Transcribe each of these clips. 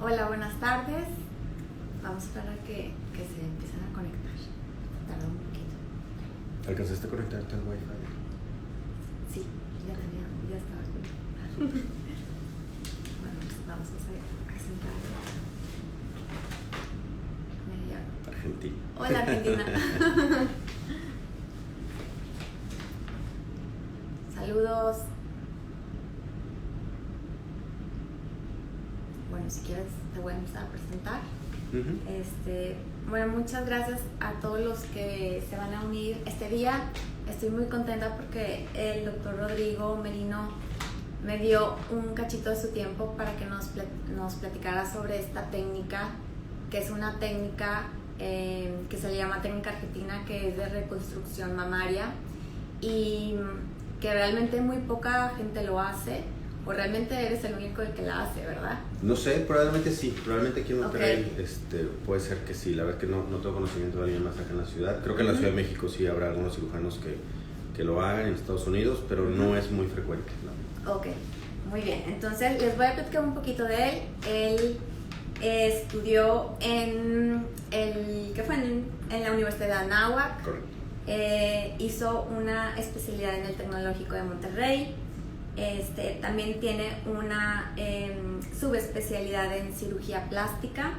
Hola, buenas tardes. Vamos a esperar que se empiecen a conectar. Tarda un poquito. ¿Alcanzaste a conectarte al Wi-Fi? Sí, ya estaba conectado. Bueno, pues vamos a sentar. Argentina. Hola, Argentina. Saludos. Bueno, si quieres te voy a empezar a presentar. Bueno, muchas gracias a todos los que se van a unir este día. Estoy muy contenta porque el doctor Rodrigo Merino me dio un cachito de su tiempo para que nos platicara sobre esta técnica, que es una técnica que se le llama técnica argentina, que es de reconstrucción mamaria y que realmente muy poca gente lo hace. O realmente eres el único el que la hace, ¿verdad? No sé, probablemente sí. Probablemente aquí en Monterrey puede ser que sí. La verdad es que no tengo conocimiento de alguien más acá en la ciudad. Creo que en la Ciudad de México sí habrá algunos cirujanos que lo hagan, en Estados Unidos, pero no es muy frecuente, ¿no? Ok, muy bien. Entonces les voy a platicar un poquito de él. Él estudió en la Universidad de Anáhuac. Correcto. Hizo una especialidad en el Tecnológico de Monterrey. También tiene una subespecialidad en cirugía plástica.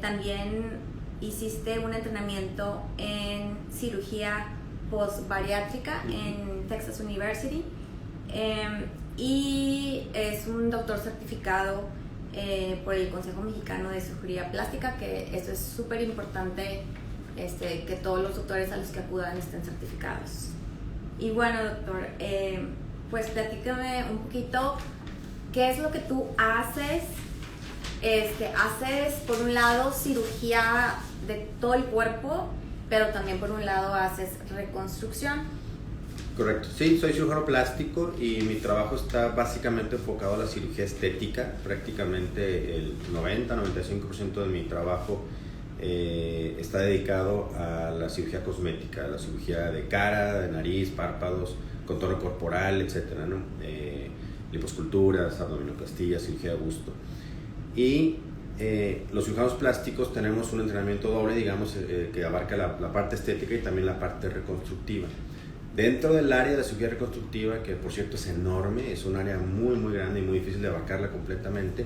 También hiciste un entrenamiento en cirugía post-bariátrica en Texas University. Y es un doctor certificado por el Consejo Mexicano de Cirugía Plástica, que esto es súper importante, que todos los doctores a los que acudan estén certificados. Y bueno, doctor, pues platícame un poquito qué es lo que tú haces. Haces por un lado cirugía de todo el cuerpo, pero también por un lado haces reconstrucción. Correcto, sí, soy cirujano plástico y mi trabajo está básicamente enfocado a la cirugía estética. Prácticamente el 90-95% de mi trabajo está dedicado a la cirugía cosmética, a la cirugía de cara, de nariz, párpados, contorno corporal, etcétera, ¿no? Liposculturas, abdominoplastia, cirugía de busto. Y los cirujanos plásticos tenemos un entrenamiento doble, digamos, que abarca la parte estética y también la parte reconstructiva. Dentro del área de la cirugía reconstructiva, que por cierto es enorme, es un área muy muy grande y muy difícil de abarcarla completamente,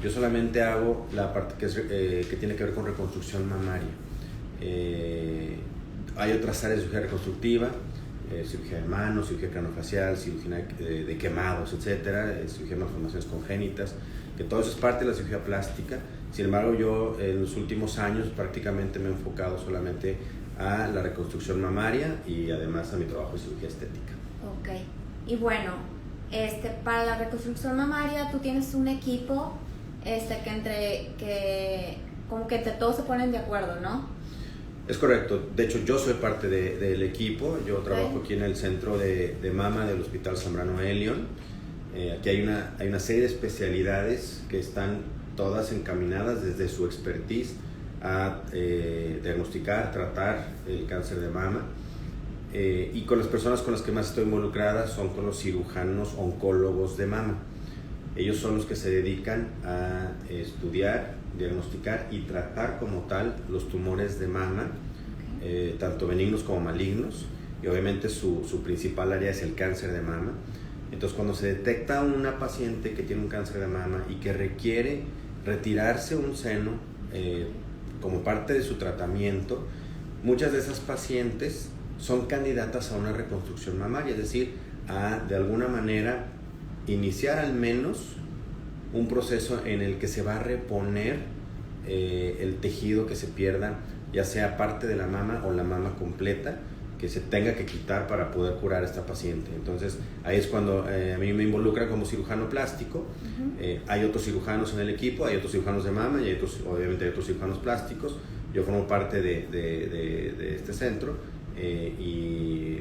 yo solamente hago la parte que tiene que ver con reconstrucción mamaria. Hay otras áreas de cirugía reconstructiva, cirugía de manos, cirugía craniofacial, cirugía de quemados, etcétera, cirugía de malformaciones congénitas, que todo eso es parte de la cirugía plástica. Sin embargo, yo en los últimos años prácticamente me he enfocado solamente a la reconstrucción mamaria y además a mi trabajo de cirugía estética. Ok, y bueno, para la reconstrucción mamaria tú tienes un equipo que como que todos se ponen de acuerdo, ¿no? Es correcto, de hecho yo soy parte del equipo, yo trabajo aquí en el centro de mama del Hospital Zambrano Elion. Aquí hay una serie de especialidades que están todas encaminadas desde su expertise a diagnosticar, tratar el cáncer de mama. Y con las personas con las que más estoy involucrada son con los cirujanos oncólogos de mama. Ellos son los que se dedican a estudiar, diagnosticar y tratar como tal los tumores de mama, tanto benignos como malignos, y obviamente su principal área es el cáncer de mama. Entonces, cuando se detecta una paciente que tiene un cáncer de mama y que requiere retirarse un seno como parte de su tratamiento, muchas de esas pacientes son candidatas a una reconstrucción mamaria, es decir, a de alguna manera iniciar al menos un proceso en el que se va a reponer el tejido que se pierda, ya sea parte de la mama o la mama completa, que se tenga que quitar para poder curar a esta paciente. Entonces ahí es cuando a mí me involucran como cirujano plástico. Hay otros cirujanos en el equipo, hay otros cirujanos de mama y obviamente hay otros cirujanos plásticos. Yo formo parte de este centro y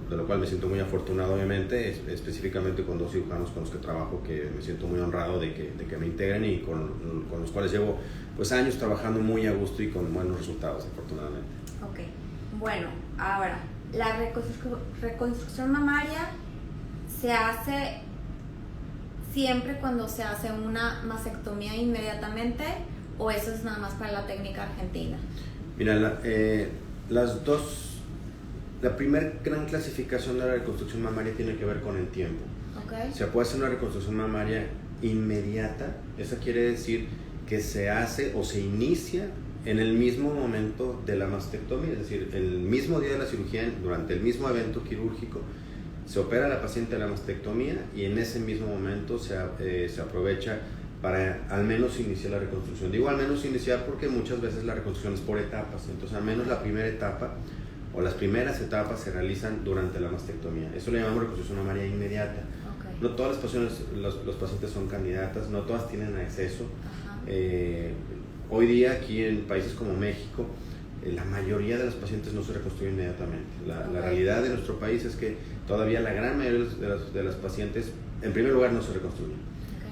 de lo cual me siento muy afortunado, obviamente, específicamente con dos cirujanos con los que trabajo, que me siento muy honrado de que me integren y con los cuales llevo pues años trabajando muy a gusto y con buenos resultados, afortunadamente. Ok, bueno, ahora la reconstrucción mamaria se hace siempre cuando se hace una mastectomía inmediatamente o eso es nada más para la técnica argentina? Mira, las dos, la primera gran clasificación de la reconstrucción mamaria tiene que ver con el tiempo. Okay. Se puede hacer una reconstrucción mamaria inmediata, eso quiere decir que se hace o se inicia en el mismo momento de la mastectomía, es decir, el mismo día de la cirugía, durante el mismo evento quirúrgico, se opera a la paciente de la mastectomía y en ese mismo momento se aprovecha para al menos iniciar la reconstrucción. Digo al menos iniciar porque muchas veces la reconstrucción es por etapas, entonces al menos la primera etapa o las primeras etapas se realizan durante la mastectomía. Eso le llamamos reconstrucción mamaria inmediata. Okay. No todas las pacientes, los pacientes son candidatas, no todas tienen acceso. Hoy día aquí en países como México, la mayoría de los pacientes no se reconstruyen inmediatamente. La realidad de nuestro país es que todavía la gran mayoría de las pacientes, en primer lugar, no se reconstruyen.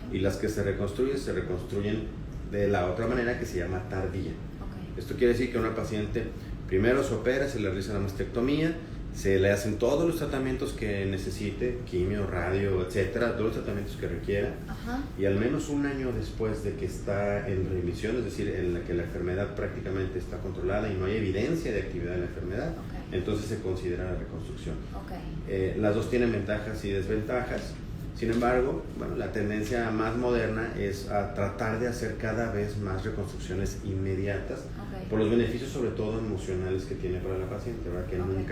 Okay. Y las que se reconstruyen de la otra manera que se llama tardía. Okay. Esto quiere decir que una paciente primero se opera, se le realiza la mastectomía, se le hacen todos los tratamientos que necesite, quimio, radio, etcétera, todos los tratamientos que requiera. Ajá. Y al menos un año después de que está en remisión, es decir, en la que la enfermedad prácticamente está controlada y no hay evidencia de actividad de la enfermedad, okay, entonces se considera la reconstrucción. Okay. Las dos tienen ventajas y desventajas. Sin embargo, bueno, la tendencia más moderna es a tratar de hacer cada vez más reconstrucciones inmediatas, okay, por los beneficios sobre todo emocionales que tiene para la paciente, ¿verdad? Que okay,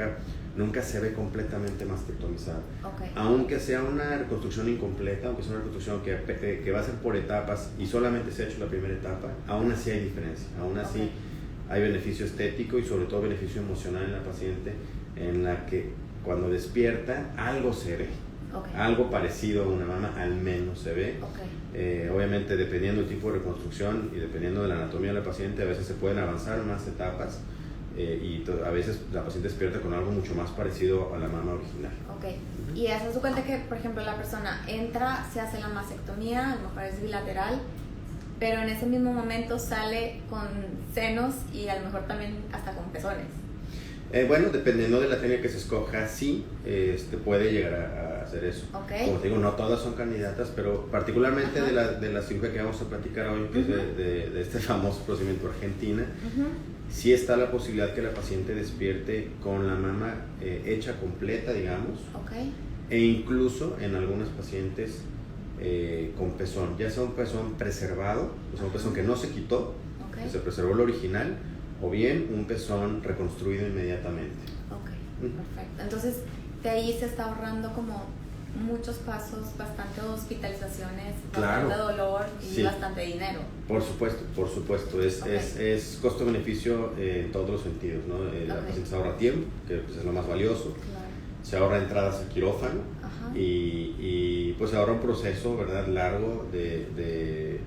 nunca se ve completamente mastectomizada. Okay. Aunque sea una reconstrucción incompleta, aunque sea una reconstrucción que va a ser por etapas y solamente se ha hecho la primera etapa, aún así hay diferencia, aún así okay, hay beneficio estético y sobre todo beneficio emocional en la paciente, en la que cuando despierta algo se ve. Okay. Algo parecido a una mama al menos se ve. Okay. Obviamente dependiendo del tipo de reconstrucción y dependiendo de la anatomía de la paciente, a veces se pueden avanzar más etapas y a veces la paciente despierta con algo mucho más parecido a la mama original. Okay. Y eso se cuenta que, por ejemplo, la persona entra, se hace la mastectomía, a lo mejor es bilateral, pero en ese mismo momento sale con senos y a lo mejor también hasta con pezones. Bueno, dependiendo de la técnica que se escoja, sí, puede llegar a hacer eso. Okay. Como te digo, no todas son candidatas, pero particularmente de la cirugía que vamos a platicar hoy, que es de este famoso procedimiento Argentina, sí está la posibilidad que la paciente despierte con la mama hecha completa, digamos, okay, e incluso en algunas pacientes con pezón, ya sea un pezón preservado, o sea, un pezón que no se quitó, okay, que se preservó el original, o bien un pezón reconstruido inmediatamente. Ok, perfecto. Entonces, de ahí se está ahorrando como muchos pasos, bastante hospitalizaciones, claro, bastante dolor y sí, bastante dinero. Por supuesto. Es costo-beneficio en todos los sentidos, ¿no? La paciente se ahorra tiempo, que pues, es lo más valioso. Claro. Se ahorra entradas al quirófano y pues se ahorra un proceso, ¿verdad?, largo de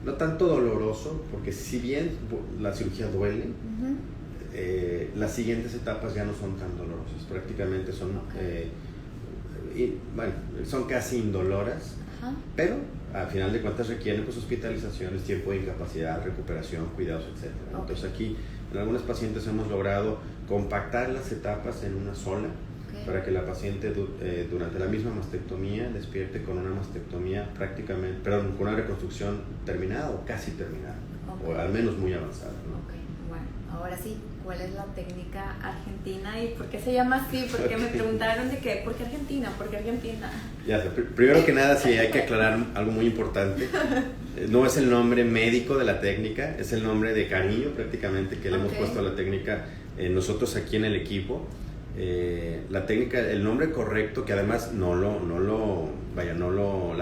no tanto doloroso, porque si bien la cirugía duele, las siguientes etapas ya no son tan dolorosas, prácticamente son, son casi indoloras, pero al final de cuentas requieren pues, hospitalizaciones, tiempo de incapacidad, recuperación, cuidados, etc. Entonces aquí en algunas pacientes hemos logrado compactar las etapas en una sola, para que la paciente durante la misma mastectomía despierte con una mastectomía con una reconstrucción terminada o casi terminada, o al menos muy avanzada, ¿no? Okay. Bueno, ahora sí, ¿cuál es la técnica argentina y por qué se llama así? Porque me preguntaron de qué, ¿por qué Argentina? ¿Por qué Argentina? Ya sé, primero que nada sí hay que aclarar algo muy importante. No es el nombre médico de la técnica, es el nombre de cariño prácticamente que le hemos puesto a la técnica nosotros aquí en el equipo. La técnica, el nombre correcto, que además la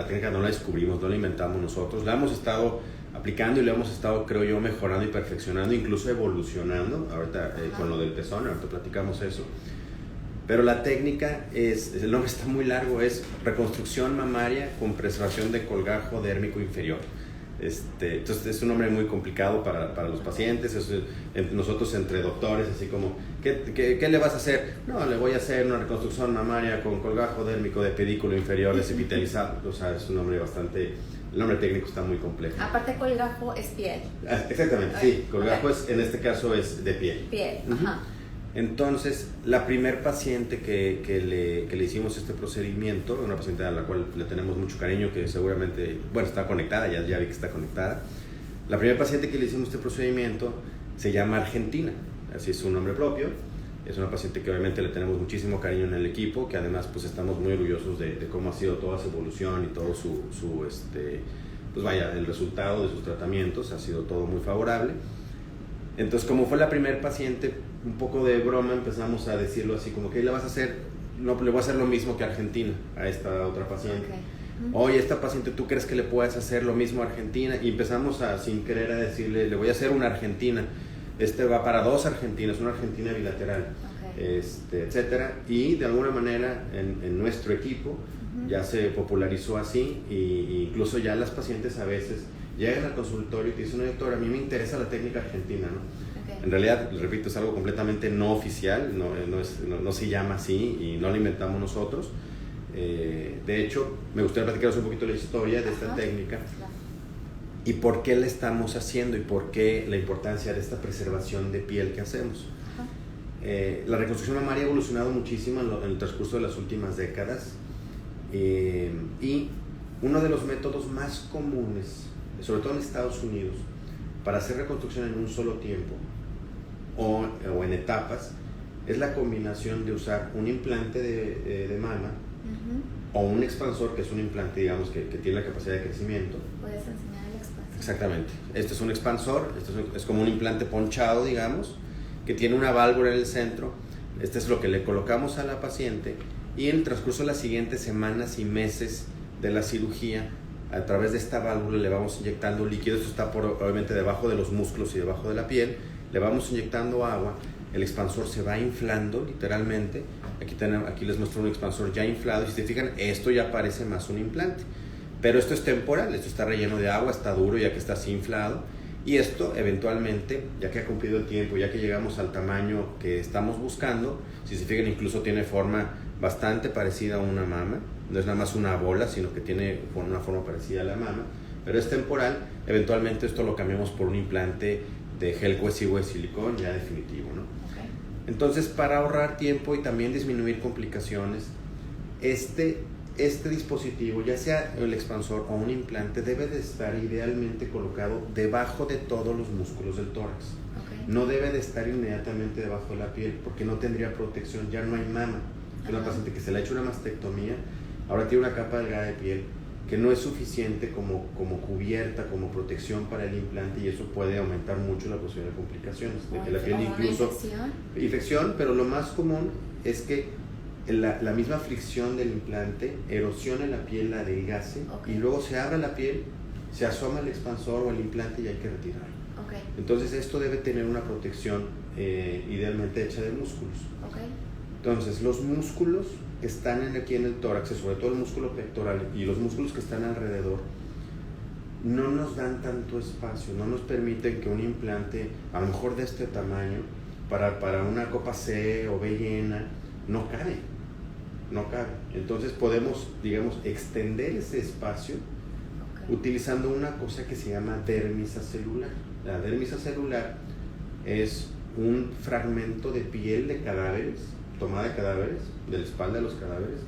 técnica no la descubrimos, no la inventamos nosotros, la hemos estado aplicando y la hemos estado, creo yo, mejorando y perfeccionando, incluso evolucionando, ahorita con lo del pezón, ahorita platicamos eso, pero la técnica el nombre está muy largo, es reconstrucción mamaria con preservación de colgajo dérmico inferior. Entonces es un nombre muy complicado para los pacientes, nosotros entre doctores, así como, ¿qué le vas a hacer? No, le voy a hacer una reconstrucción mamaria con colgajo dérmico de pedículo inferior desepitalizado. O sea, es un nombre el nombre técnico está muy complejo. Aparte colgajo es piel. Exactamente, sí, colgajo en este caso es de piel. Piel, Entonces, la primer paciente que le hicimos este procedimiento, una paciente a la cual le tenemos mucho cariño, que seguramente, bueno, está conectada, ya vi que está conectada. La primera paciente que le hicimos este procedimiento se llama Argentina, así es su nombre propio. Es una paciente que obviamente le tenemos muchísimo cariño en el equipo, que además pues estamos muy orgullosos de cómo ha sido toda su evolución y todo pues vaya, el resultado de sus tratamientos ha sido todo muy favorable. Entonces, como fue la primer paciente, un poco de broma empezamos a decirlo así como que le vas a hacer, no, le voy a hacer lo mismo que a Argentina, a esta otra paciente. Okay. Oye, esta paciente, ¿tú crees que le puedes hacer lo mismo a Argentina? Y empezamos sin querer a decirle, le voy a hacer una Argentina. Va para 2 Argentinas, una Argentina bilateral, okay. Etcétera. Y de alguna manera en nuestro equipo ya se popularizó así, y incluso ya las pacientes a veces llegan al consultorio y te dicen, doctor, a mí me interesa la técnica argentina, ¿no? Okay. En realidad, repito, es algo completamente no oficial, no se llama así y no lo inventamos nosotros. De hecho, me gustaría platicaros un poquito la historia de esta técnica y por qué la estamos haciendo y por qué la importancia de esta preservación de piel que hacemos. La reconstrucción mamaria ha evolucionado muchísimo en el transcurso de las últimas décadas, y uno de los métodos más comunes, sobre todo en Estados Unidos, para hacer reconstrucción en un solo tiempo o en etapas, es la combinación de usar un implante de mama o un expansor, que es un implante, digamos, que tiene la capacidad de crecimiento. ¿Puedes enseñar el expansor? Exactamente. Este es un expansor, es como un implante ponchado, digamos, que tiene una válvula en el centro. Este es lo que le colocamos a la paciente, y en el transcurso de las siguientes semanas y meses de la cirugía, a través de esta válvula le vamos inyectando líquido. Esto está obviamente debajo de los músculos y debajo de la piel. Le vamos inyectando agua, el expansor se va inflando literalmente. Aquí les muestro un expansor ya inflado, y si se fijan, esto ya parece más un implante, pero esto es temporal, esto está relleno de agua, está duro ya que está así inflado, y esto eventualmente, ya que ha cumplido el tiempo, ya que llegamos al tamaño que estamos buscando, si se fijan, incluso tiene forma bastante parecida a una mama, no es nada más una bola, sino que tiene una forma parecida a la mama, pero es temporal. Eventualmente esto lo cambiamos por un implante de gel cohesivo de silicón ya definitivo, ¿no? Okay. Entonces, para ahorrar tiempo y también disminuir complicaciones, este dispositivo, ya sea el expansor o un implante, debe de estar idealmente colocado debajo de todos los músculos del tórax. Okay. No debe de estar inmediatamente debajo de la piel, porque no tendría protección, ya no hay mama. Es una paciente que se le ha hecho una mastectomía, ahora tiene una capa delgada de piel que no es suficiente como cubierta, como protección para el implante, y eso puede aumentar mucho la posibilidad de complicaciones, de que la piel incluso... ¿Infección? Pero lo más común es que la misma fricción del implante erosione la piel, la adelgace, y luego se abre la piel, se asoma el expansor o el implante y hay que retirarlo. Okay. Entonces esto debe tener una protección idealmente hecha de músculos. Okay. Entonces los músculos que están aquí en el tórax, sobre todo el músculo pectoral y los músculos que están alrededor, no nos dan tanto espacio, no nos permiten que un implante, a lo mejor de este tamaño, para una copa C o B llena, no cabe. Entonces podemos, digamos, extender ese espacio utilizando una cosa que se llama dermis acelular. La dermis acelular es un fragmento de piel de cadáveres, tomada de cadáveres, de la espalda de los cadáveres,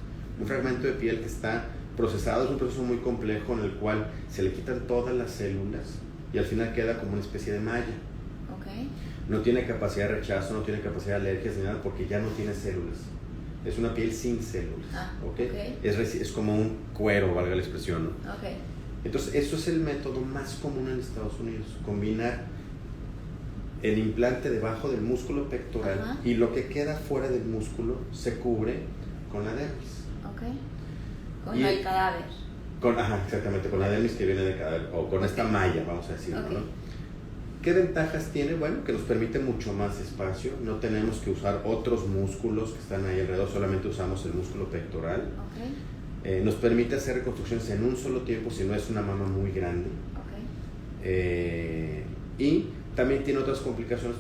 un fragmento de piel que está procesado. Es un proceso muy complejo en el cual se le quitan todas las células y al final queda como una especie de malla. Okay. No tiene capacidad de rechazo, no tiene capacidad de alergias ni nada, porque ya no tiene células. Es una piel sin células. Okay. Es como un cuero, valga la expresión, ¿no? Okay. Entonces, eso es el método más común en Estados Unidos, combinar el implante debajo del músculo pectoral, y lo que queda fuera del músculo se cubre con la dermis. Okay. Con el cadáver. Exactamente, con la dermis que viene del cadáver, o con esta malla, vamos a decirlo, ¿no? ¿Qué ventajas tiene? Bueno, que nos permite mucho más espacio, no tenemos que usar otros músculos que están ahí alrededor, solamente usamos el músculo pectoral. Okay. Nos permite hacer reconstrucciones en un solo tiempo si no es una mama muy grande. Okay. Y también tiene otras complicaciones,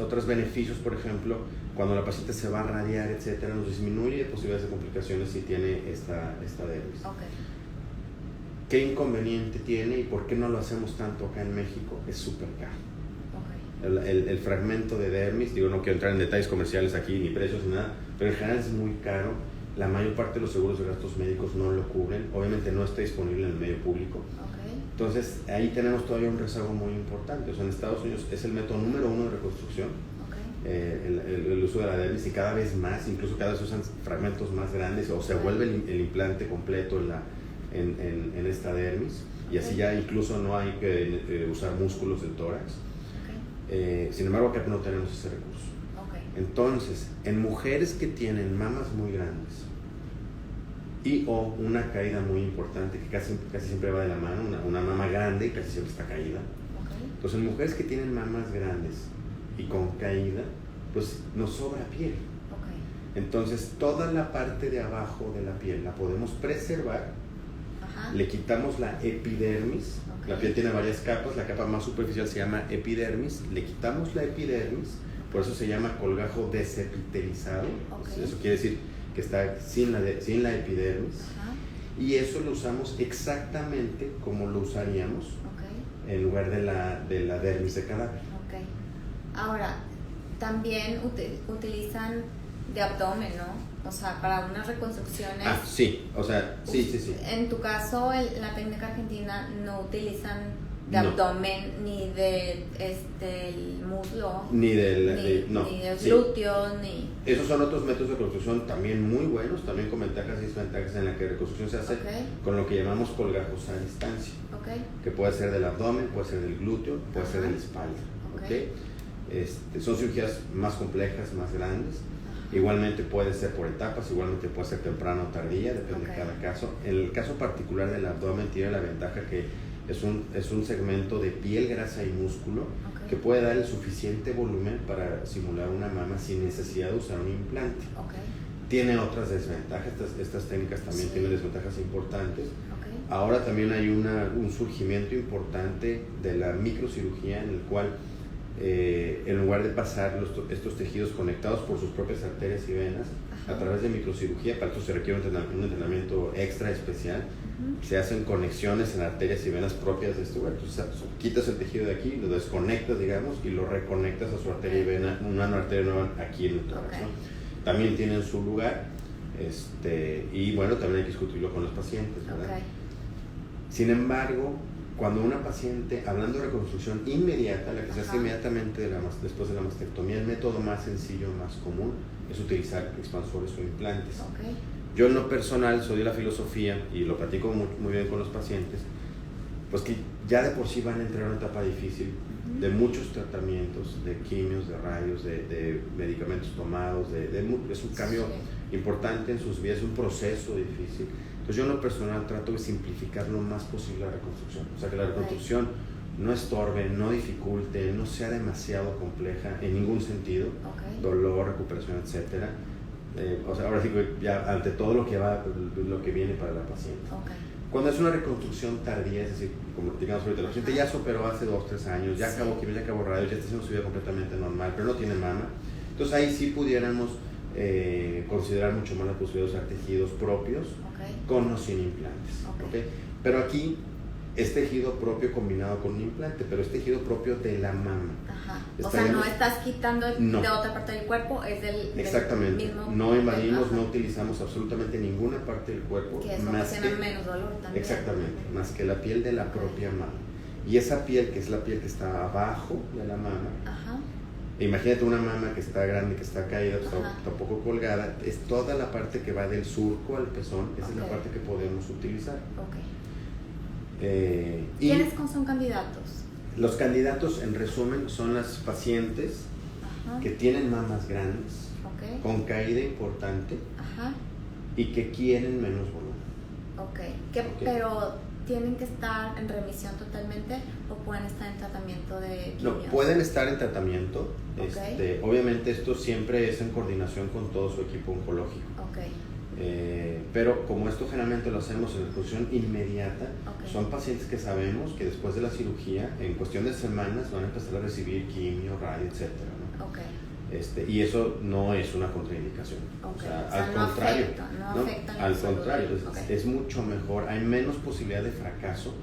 otros beneficios. Por ejemplo, cuando la paciente se va a radiar, etcétera, nos disminuye posibilidades de complicaciones si tiene esta dermis. Okay. ¿Qué inconveniente tiene y por qué no lo hacemos tanto acá en México? Es súper caro. Okay. el fragmento de dermis, digo, no quiero entrar en detalles comerciales aquí, ni precios, ni nada, pero en general es muy caro. La mayor parte de los seguros de gastos médicos no lo cubren, obviamente no está disponible en el medio público. Okay. Entonces ahí tenemos todavía un rezago muy importante. O sea, en Estados Unidos es el método número 1 de reconstrucción, okay. El uso de la dermis, y cada vez más, incluso cada vez usan fragmentos más grandes, o se vuelve el implante completo en esta dermis, y así ya incluso no hay que usar músculos del tórax. Okay. Sin embargo, acá no tenemos ese recurso. Okay. Entonces, en mujeres que tienen mamas muy grandes y o una caída muy importante, que casi siempre va de la mano, una mama grande y casi siempre está caída. Okay. Entonces, en mujeres que tienen mamas grandes y con caída, pues nos sobra piel. Okay. Entonces, toda la parte de abajo de la piel la podemos preservar. Ajá. Le quitamos la epidermis. Okay. La piel tiene varias capas, la capa más superficial se llama epidermis, le quitamos la epidermis, por eso se llama colgajo desepitelizado. Okay. Eso quiere decir que está sin la epidermis. Ajá. Y eso lo usamos exactamente como lo usaríamos, okay, en lugar de la dermis de cadáver. Okay. Ahora, también utilizan de abdomen, ¿no? O sea, para unas reconstrucciones. Ah, sí, o sea, sí. En tu caso, la técnica argentina no utilizan de abdomen, ni de el muslo, ni del glúteo, ni... Esos son otros métodos de reconstrucción también muy buenos, también con ventajas y desventajas, en la que la reconstrucción se hace, okay, con lo que llamamos colgajos a distancia, okay, que puede ser del abdomen, puede ser del glúteo, puede ser de la espalda. Okay. Son cirugías más complejas, más grandes. Igualmente puede ser por etapas, igualmente puede ser temprano o tardía, depende, okay, de cada caso. En el caso particular del abdomen tiene la ventaja que es un segmento de piel, grasa y músculo, okay, que puede dar el suficiente volumen para simular una mama sin necesidad de usar un implante. Okay. Tiene otras desventajas, estas técnicas también, sí, tienen desventajas importantes. Okay. Ahora también hay un surgimiento importante de la microcirugía, en el cual en lugar de pasar estos tejidos conectados por sus propias arterias y venas, ajá, a través de microcirugía, para esto se requiere un entrenamiento extra especial. Uh-huh. Se hacen conexiones en arterias y venas propias de este lugar. Entonces quitas el tejido de aquí, lo desconectas, digamos, y lo reconectas a su arteria y vena, una arteria nueva aquí en el tórax. Okay. ¿No? También tienen su lugar, y bueno, también hay que discutirlo con los pacientes, ¿verdad? Okay. Sin embargo, cuando una paciente, hablando de reconstrucción inmediata, la que se hace inmediatamente después de la mastectomía, el método más sencillo, más común, es utilizar expansores o implantes. Okay. Yo en lo personal soy de la filosofía, y lo platico muy bien con los pacientes, pues que ya de por sí van a entrar en una etapa difícil, uh-huh, de muchos tratamientos, de quimios, de rayos, de medicamentos tomados, es un cambio, sí, importante en sus vidas, es un proceso difícil. Entonces yo en lo personal trato de simplificar lo más posible la reconstrucción, o sea, que la reconstrucción no estorbe, no dificulte, no sea demasiado compleja en ningún sentido, okay, dolor, recuperación, etcétera. O sea, ahora sí que ya ante todo lo que viene para la paciente. Okay. Cuando es una reconstrucción tardía, es decir, como digamos ahorita, la paciente ya se operó hace 2-3 años, ya acabó quimio, ya acabó radios, ya está haciendo su vida completamente normal, pero no tiene mama. Entonces ahí sí pudiéramos considerar mucho más la posibilidad de usar tejidos propios, okay, con o sin implantes. Okay. ¿Okay? Pero aquí es tejido propio combinado con un implante, pero es tejido propio de la mama. Ajá. O sea, no estás quitando de otra parte del cuerpo, es exactamente, del mismo. No invadimos, no utilizamos absolutamente ninguna parte del cuerpo. Que eso ocasiona menos dolor también. Exactamente, más que la piel de la propia mama. Y esa piel, que es la piel que está abajo de la mama, ajá, imagínate una mama que está grande, que está caída, está un poco colgada, es toda la parte que va del surco al pezón, esa, okay, es la parte que podemos utilizar. Okay. ¿Quiénes son candidatos? Los candidatos, en resumen, son las pacientes, ajá, que tienen mamas grandes, okay, con caída importante, ajá, y que quieren menos volumen. Okay. Pero ¿tienen que estar en remisión totalmente o pueden estar en tratamiento de quimios? No, pueden estar en tratamiento. Okay. Obviamente esto siempre es en coordinación con todo su equipo oncológico. Okay. Pero como esto generalmente lo hacemos en reconstrucción inmediata, okay, son pacientes que sabemos que después de la cirugía, en cuestión de semanas, van a empezar a recibir quimio, radio, etc., ¿no? Okay. Y eso no es una contraindicación. Okay. O sea, al no contrario. No afecta al contrario, okay. Es mucho mejor, hay menos posibilidad de fracaso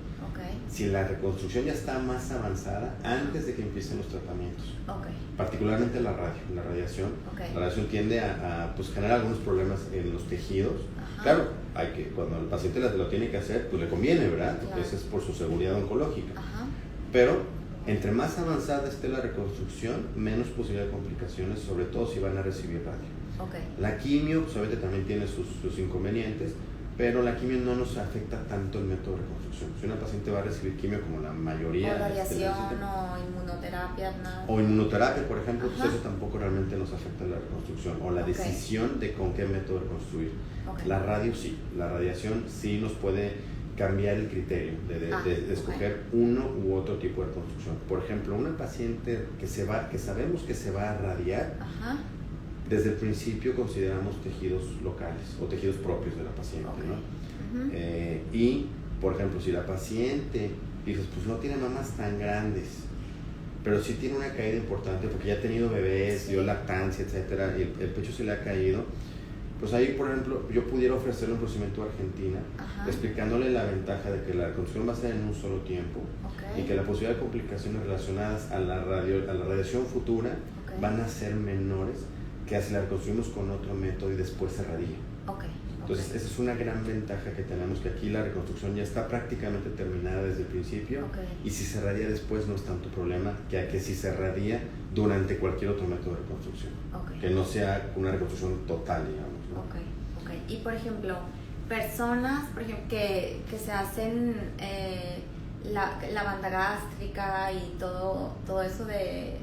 si la reconstrucción ya está más avanzada antes de que empiecen los tratamientos. Particularmente la radiación. La radiación tiende a pues, generar algunos problemas en los tejidos. Claro, cuando el paciente lo tiene que hacer, pues le conviene, ¿verdad? Porque eso es por su seguridad oncológica. Pero entre más avanzada esté la reconstrucción, menos posibilidad de complicaciones, sobre todo si van a recibir radio. La quimio, pues obviamente también tiene sus inconvenientes, pero la quimio no nos afecta tanto el método de reconstrucción. Si una paciente va a recibir quimio, como la mayoría... O radiación o inmunoterapia, nada. O inmunoterapia, por ejemplo, pues eso tampoco realmente nos afecta la reconstrucción o la decisión de con qué método reconstruir. La radio sí, la radiación sí nos puede cambiar el criterio de escoger uno u otro tipo de reconstrucción. Por ejemplo, una paciente que sabemos que se va a radiar, desde el principio consideramos tejidos locales o tejidos propios de la paciente, ¿no? Y, por ejemplo, si la paciente, dices, pues no tiene mamas tan grandes, pero sí tiene una caída importante porque ya ha tenido bebés, dio lactancia, etcétera, y el pecho se le ha caído, pues ahí, por ejemplo, yo pudiera ofrecerle un procedimiento a Argentina, explicándole la ventaja de que la reconstrucción va a ser en un solo tiempo y que la posibilidad de complicaciones relacionadas a la radiación futura van a ser menores que si la reconstruimos con otro método y después se radia. Entonces, esa es una gran ventaja que tenemos, que aquí la reconstrucción ya está prácticamente terminada desde el principio y si se radia después no es tanto problema que si se radia durante cualquier otro método de reconstrucción, que no sea una reconstrucción total, digamos, ¿no? Y por ejemplo, personas que se hacen la banda gástrica y todo eso de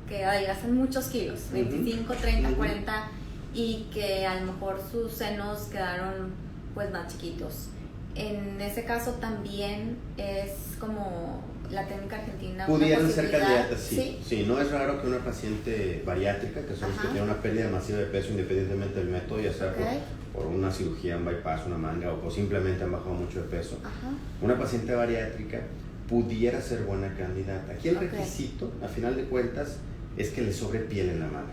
que adelgazan muchos kilos, 25, 30, 40, y que a lo mejor sus senos quedaron pues más chiquitos. En ese caso también es como la técnica argentina. Pudieran ser candidatas, sí. No es raro que una paciente bariátrica, que son los que tienen una pérdida masiva de peso independientemente del método, ya sea por una cirugía, un bypass, una manga o simplemente han bajado mucho de peso, una paciente bariátrica pudiera ser buena candidata. Aquí el requisito, a final de cuentas, es que le sobre piel en la mama.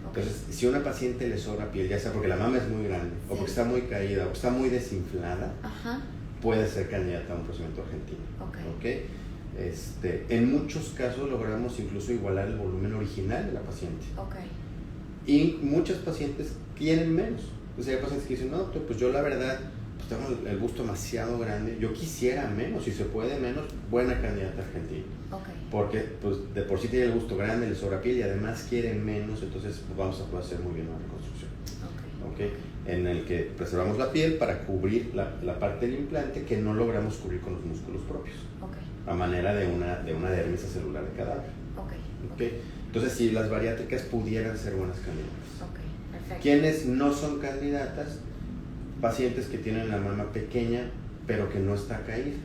Entonces, si a una paciente le sobra piel, ya sea porque la mama es muy grande, o porque está muy caída, o está muy desinflada, puede ser candidata a un procedimiento argentino. En muchos casos logramos incluso igualar el volumen original de la paciente. Y muchas pacientes quieren menos. Entonces hay pacientes que dicen, no, pues yo la verdad, pues tengo el gusto demasiado grande, yo quisiera menos, si se puede menos, buena candidata argentina. Porque pues de por sí tiene el gusto grande, le sobra piel y además quiere menos, entonces pues, vamos a poder hacer muy bien una reconstrucción. En el que preservamos la piel para cubrir la parte del implante que no logramos cubrir con los músculos propios, a manera de una dermis celular de cadáver. Entonces sí, las bariátricas pudieran ser buenas candidatas. ¿Quiénes no son candidatas? Pacientes que tienen la mama pequeña pero que no está caída.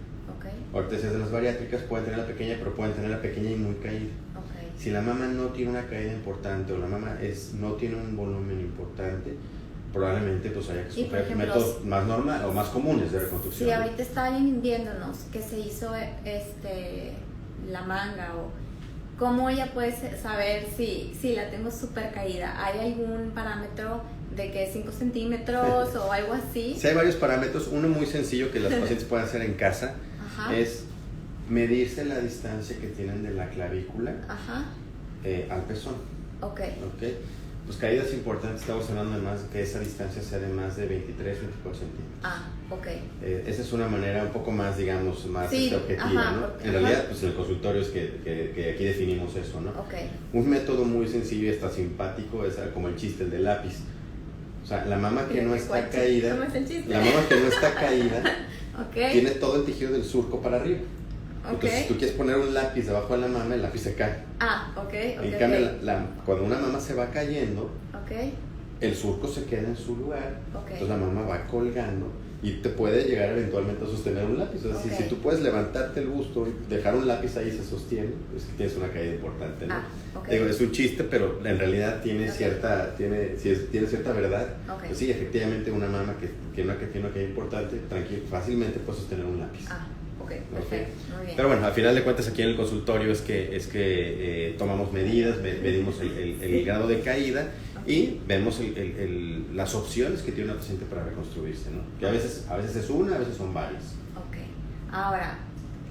Ahorita si es de las bariátricas pueden tener la pequeña, pero pueden tener la pequeña y muy caída. Si la mama no tiene una caída importante o la mama no tiene un volumen importante, probablemente pues haya que escoger métodos más normales o más comunes de reconstrucción. Si ahorita está alguien viéndonos que se hizo la manga, o ¿cómo ella puede saber si la tengo súper caída? ¿Hay algún parámetro de que 5 centímetros o algo así? Sí, hay varios parámetros. Uno muy sencillo que las pacientes pueden hacer en casa es medirse la distancia que tienen de la clavícula al pezón. Pues caídas importantes, estamos hablando de más que esa distancia sea de más de 23, 24 centímetros. Esa es una manera un poco más, digamos, más objetiva, ¿no? En realidad, pues en el consultorio es que aquí definimos eso, ¿no? Un método muy sencillo y hasta simpático es como el chiste, el del lápiz. O sea, la mama que no está caída, tiene todo el tejido del surco para arriba. Entonces, si tú quieres poner un lápiz debajo de la mama, el lápiz se cae. En cambio, cuando una mama se va cayendo, el surco se queda en su lugar, entonces la mama va colgando y te puede llegar eventualmente a sostener un lápiz. O sea, si tú puedes levantarte el busto y dejar un lápiz ahí y se sostiene, pues tienes una caída importante, ¿no? Digo, es un chiste, pero en realidad tiene cierta verdad. Pues sí, efectivamente una mama que tiene una caída importante, fácilmente puede sostener un lápiz. Perfecto, muy bien. Pero bueno, al final de cuentas aquí en el consultorio es que tomamos medidas, medimos el grado de caída y vemos las opciones que tiene una paciente para reconstruirse, ¿no? Que a veces es una, a veces son varias. Ahora,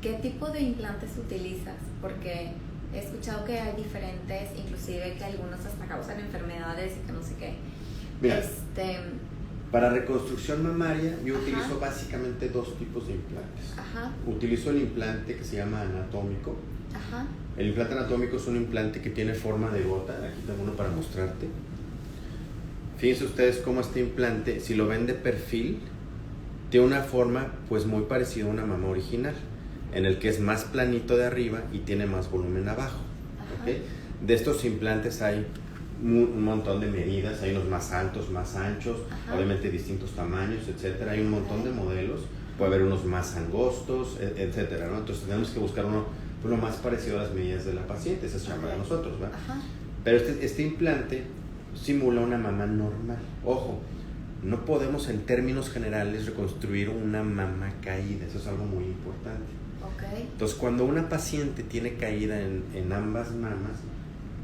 ¿qué tipo de implantes utilizas? Porque he escuchado que hay diferentes, inclusive que algunos hasta causan enfermedades y que no sé qué. Mira, para reconstrucción mamaria yo utilizo básicamente 2 tipos de implantes. Utilizo el implante que se llama anatómico. El implante anatómico es un implante que tiene forma de gota. Aquí tengo uno para mostrarte. Fíjense ustedes cómo este implante, si lo ven de perfil, tiene una forma pues muy parecida a una mama original, en el que es más planito de arriba y tiene más volumen abajo. De estos implantes hay un montón de medidas, hay unos más altos, más anchos, obviamente distintos tamaños, etcétera. Hay un montón de modelos, puede haber unos más angostos, etcétera, ¿no? Entonces tenemos que buscar uno pues, lo más parecido a las medidas de la paciente, esa es chamba de nosotros, ¿va? Pero este implante simula una mama normal. Ojo, no podemos en términos generales reconstruir una mama caída, eso es algo muy importante. Entonces cuando una paciente tiene caída en ambas mamas,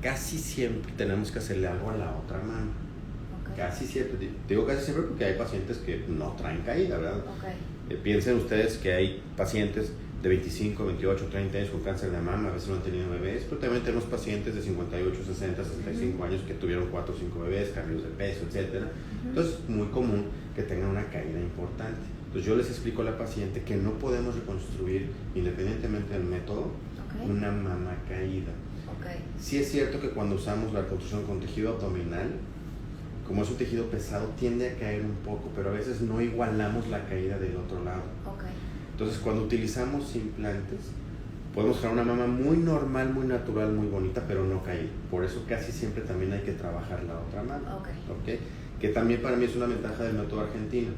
casi siempre tenemos que hacerle algo a la otra mama. Casi siempre, digo casi siempre porque hay pacientes que no traen caída, ¿verdad? Piensen ustedes que hay pacientes de 25, 28, 30 años con cáncer de mama, a veces no han tenido bebés, pero también tenemos pacientes de 58, 60, 65 años que tuvieron 4 o 5 bebés, cambios de peso, etc. Entonces es muy común que tengan una caída importante. Entonces yo les explico a la paciente que no podemos reconstruir, independientemente del método, una mama caída. Sí es cierto que cuando usamos la reconstrucción con tejido abdominal, como es un tejido pesado, tiende a caer un poco, pero a veces no igualamos la caída del otro lado. Entonces, cuando utilizamos implantes, podemos crear una mama muy normal, muy natural, muy bonita, pero no caída. Por eso casi siempre también hay que trabajar la otra mama. Que también para mí es una ventaja del método argentino,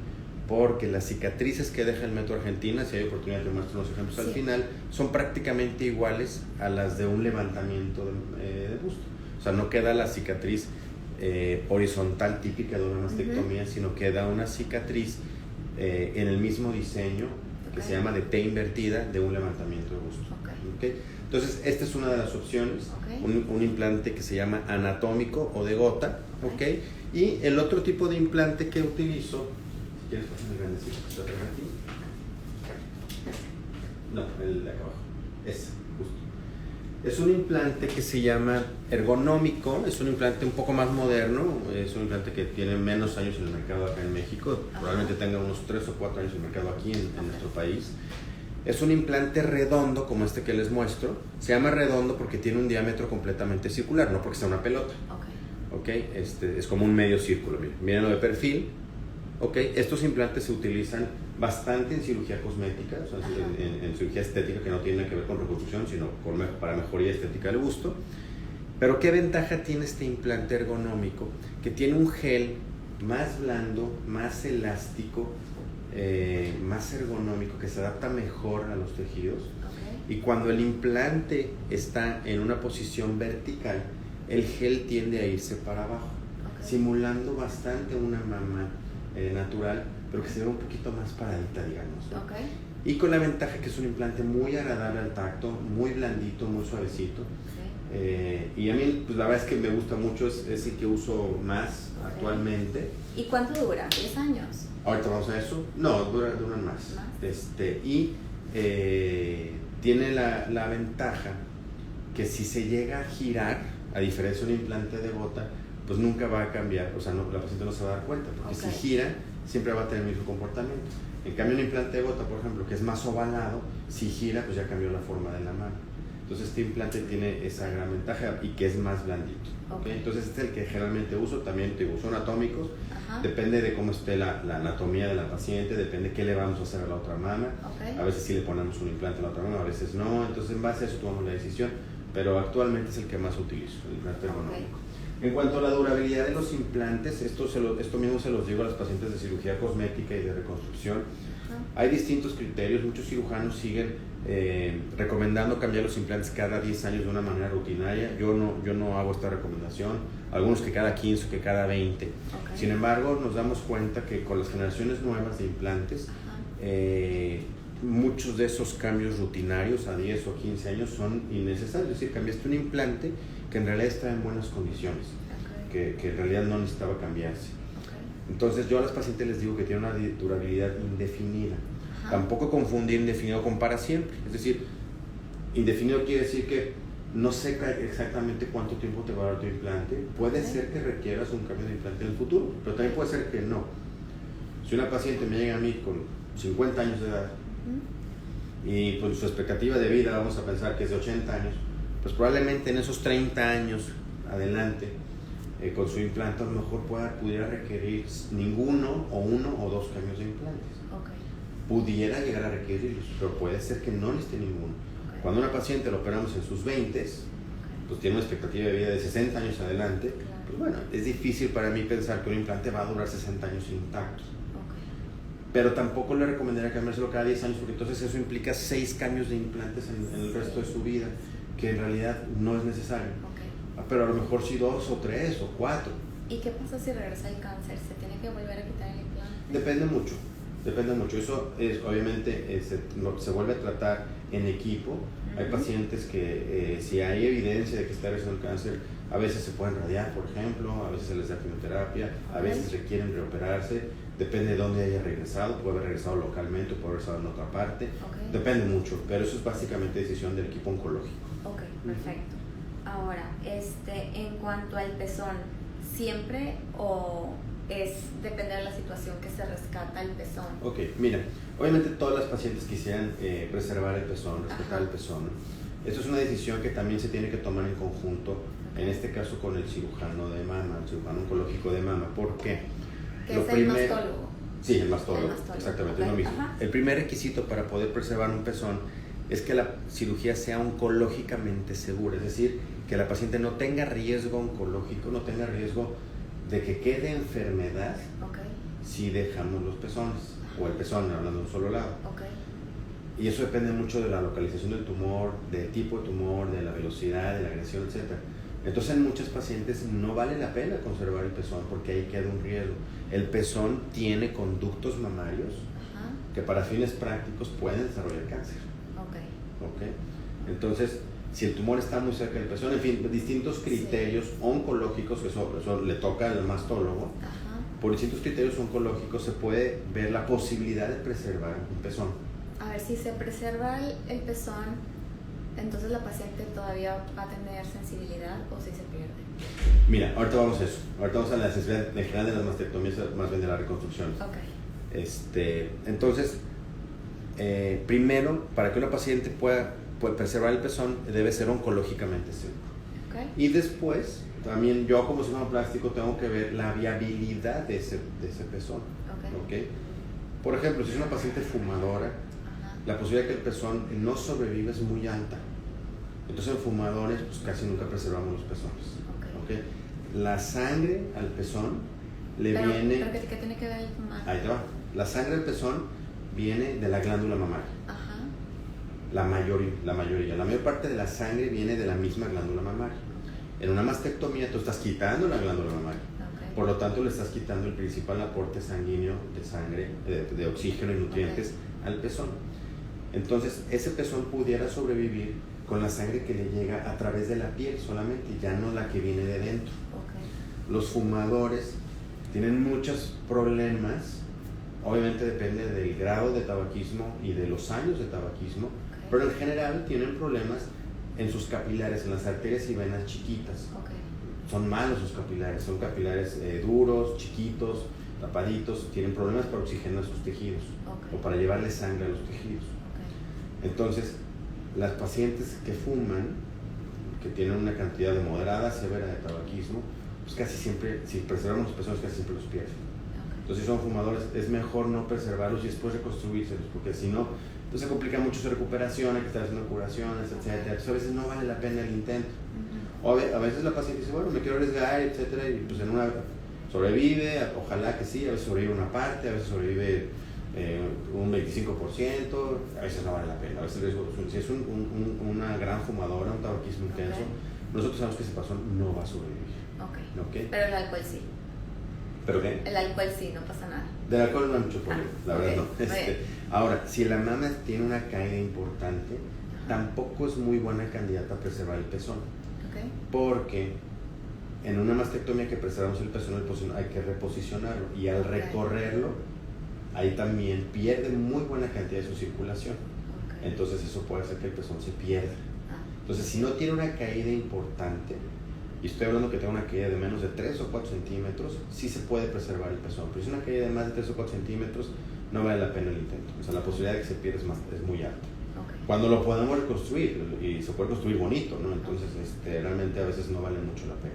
porque las cicatrices que deja el método argentino, si hay oportunidad de mostrar unos ejemplos al final, son prácticamente iguales a las de un levantamiento de busto. O sea, no queda la cicatriz horizontal típica de una mastectomía, sino queda una cicatriz en el mismo diseño que se llama de T invertida de un levantamiento de busto. Entonces, esta es una de las opciones, un implante que se llama anatómico o de gota. Y el otro tipo de implante que utilizo, si quieres pasar el grandecito que está aquí. No, el de acá abajo, ese, justo. Es un implante que se llama ergonómico, es un implante un poco más moderno, es un implante que tiene menos años en el mercado acá en México, probablemente tenga unos 3 o 4 años en el mercado aquí en nuestro país. Es un implante redondo como este que les muestro, se llama redondo porque tiene un diámetro completamente circular, no porque sea una pelota. Es como un medio círculo, mírenlo de perfil. Estos implantes se utilizan bastante en cirugía cosmética, o sea, en cirugía estética que no tiene que ver con reconstrucción, sino para mejoría estética del busto. Pero ¿qué ventaja tiene este implante ergonómico? Que tiene un gel más blando, más elástico, más ergonómico, que se adapta mejor a los tejidos. Y cuando el implante está en una posición vertical, el gel tiende a irse para abajo, simulando bastante una mama natural, pero que se ve un poquito más paradita, digamos. Y con la ventaja que es un implante muy agradable al tacto, muy blandito, muy suavecito. Y a mí, pues la verdad es que me gusta mucho, es el que uso más actualmente. ¿Y cuánto dura? ¿10 años? Ahorita vamos a eso. No, duran más. Y tiene la ventaja que si se llega a girar, a diferencia de un implante de gota, pues nunca va a cambiar, o sea, la paciente no se va a dar cuenta, porque si gira, siempre va a tener el mismo comportamiento. En cambio, un implante de gota, por ejemplo, que es más ovalado, si gira, pues ya cambió la forma de la mano. Entonces, este implante tiene esa gran ventaja y que es más blandito. Entonces, este es el que generalmente uso, también uso anatómicos, depende de cómo esté la anatomía de la paciente, depende qué le vamos a hacer a la otra mama. A veces sí le ponemos un implante a la otra mama, a veces no, entonces en base a eso tomamos la decisión, pero actualmente es el que más utilizo, el implante ergonómico. En cuanto a la durabilidad de los implantes, esto mismo se los digo a los pacientes de cirugía cosmética y de reconstrucción. Hay distintos criterios, muchos cirujanos siguen recomendando cambiar los implantes cada 10 años de una manera rutinaria. Yo no hago esta recomendación, algunos que cada 15 o que cada 20. Okay. Sin embargo, nos damos cuenta que con las generaciones nuevas de implantes, muchos de esos cambios rutinarios a 10 o 15 años son innecesarios. Es decir, cambiaste un implante que en realidad está en buenas condiciones, que en realidad no necesitaba cambiarse. Entonces yo a los pacientes les digo que tiene una durabilidad indefinida. Tampoco confundir indefinido con para siempre. Es decir, indefinido quiere decir que no sé exactamente cuánto tiempo te va a dar tu implante. Puede ser que requieras un cambio de implante en el futuro, pero también puede ser que no. Si una paciente me llega a mí con 50 años de edad y pues su expectativa de vida vamos a pensar que es de 80 años, pues probablemente en esos 30 años adelante con su implante a lo mejor pudiera requerir ninguno o uno o dos cambios de implantes. Pudiera llegar a requerirlos, pero puede ser que no necesite ninguno. Cuando una paciente lo operamos en sus 20s, pues tiene una expectativa de vida de 60 años adelante, pues bueno, es difícil para mí pensar que un implante va a durar 60 años intactos. Pero tampoco le recomendaría cambiárselo cada 10 años, porque entonces eso implica 6 cambios de implantes en el resto de su vida, que en realidad no es necesario. Pero a lo mejor sí 2 o 3 o 4. ¿Y qué pasa si regresa el cáncer? ¿Se tiene que volver a quitar el implante? Depende mucho. Eso es, obviamente se vuelve a tratar en equipo. Hay pacientes que si hay evidencia de que está regresando el cáncer, a veces se pueden radiar, por ejemplo, a veces se les da quimioterapia, a veces requieren reoperarse, depende de dónde haya regresado, puede haber regresado localmente o puede haber regresado en otra parte, depende mucho, pero eso es básicamente decisión del equipo oncológico. Ok, perfecto. Ahora, en cuanto al pezón, ¿siempre o depende de la situación que se rescata el pezón? Ok, mira, obviamente todas las pacientes quisieran preservar el pezón, respetar el pezón. Esto es una decisión que también se tiene que tomar en conjunto, en este caso con el cirujano de mama, el cirujano oncológico de mama. ¿Por qué? ¿Qué es el mastólogo? Sí, el mastólogo, exactamente, es lo mismo. El primer requisito para poder preservar un pezón es que la cirugía sea oncológicamente segura, es decir, que la paciente no tenga riesgo oncológico, no tenga riesgo de que quede enfermedad si dejamos los pezones, o el pezón, hablando de un solo lado. Y eso depende mucho de la localización del tumor, del tipo de tumor, de la velocidad, de la agresión, etc. Entonces en muchas pacientes no vale la pena conservar el pezón porque ahí queda un riesgo. El pezón tiene conductos mamarios que para fines prácticos pueden desarrollar cáncer. Entonces, si el tumor está muy cerca del pezón, en fin, distintos criterios oncológicos, eso le toca al mastólogo. Por distintos criterios oncológicos se puede ver la posibilidad de preservar un pezón. A ver, si se preserva el pezón, entonces la paciente todavía va a tener sensibilidad o si se pierde. Mira, ahorita vamos a eso. Ahorita vamos a la necesidad en general de las mastectomías, más bien de la reconstrucción. Entonces, primero, para que una paciente pueda preservar el pezón, debe ser oncológicamente seguro. Y después, también yo como cirujano plástico tengo que ver la viabilidad de ese pezón. Por ejemplo, si es una paciente fumadora, la posibilidad de que el pezón no sobreviva es muy alta. Entonces en fumadores pues casi nunca preservamos los pezones. La sangre al pezón viene... ¿Pero qué tiene que ver el fumar? Ahí te va. La sangre del pezón viene de la glándula mamaria. La mayoría. La mayor parte de la sangre viene de la misma glándula mamaria. En una mastectomía tú estás quitando la glándula mamaria. Por lo tanto le estás quitando el principal aporte sanguíneo de sangre, de oxígeno y nutrientes al pezón. Entonces ese pezón pudiera sobrevivir con la sangre que le llega a través de la piel solamente, ya no la que viene de dentro. Los fumadores tienen muchos problemas, obviamente depende del grado de tabaquismo y de los años de tabaquismo, pero en general tienen problemas en sus capilares, en las arterias y venas chiquitas. Son malos sus capilares, son capilares duros, chiquitos, tapaditos, tienen problemas para oxigenar sus tejidos o para llevarle sangre a los tejidos. Entonces, las pacientes que fuman, que tienen una cantidad de moderada, severa de tabaquismo, pues casi siempre, si preservamos los pezones, casi siempre los pierden. Entonces, si son fumadores, es mejor no preservarlos y después reconstruírselos, porque si no, entonces se complica mucho su recuperación, hay que estar haciendo curaciones, etc. Entonces, a veces no vale la pena el intento. O a veces la paciente dice, bueno, me quiero arriesgar, etcétera, y pues en una sobrevive, ojalá que sí, a veces sobrevive una parte, a veces sobrevive un 25%, a veces no vale la pena. A veces el riesgo, si es una gran fumadora, un tabaquismo intenso, nosotros sabemos que ese paciente no va a sobrevivir. Okay. Pero el alcohol sí. ¿Pero qué? El alcohol sí, no pasa nada. Del alcohol no hay mucho problema, la verdad no. Ahora, si la mama tiene una caída importante, tampoco es muy buena candidata a preservar el pezón. Porque en una mastectomía que preservamos el pezón hay que reposicionarlo, y al recorrerlo, ahí también pierde muy buena cantidad de su circulación. Entonces eso puede hacer que el pezón se pierda. Entonces, si no tiene una caída importante, y estoy hablando que tenga una caída de menos de 3 o 4 centímetros, sí se puede preservar el pezón. Pero si es una caída de más de 3 o 4 centímetros, no vale la pena el intento. O sea, la posibilidad de que se pierda es muy alta. Cuando lo podemos reconstruir, y se puede construir bonito, ¿no? Entonces, realmente a veces no vale mucho la pena.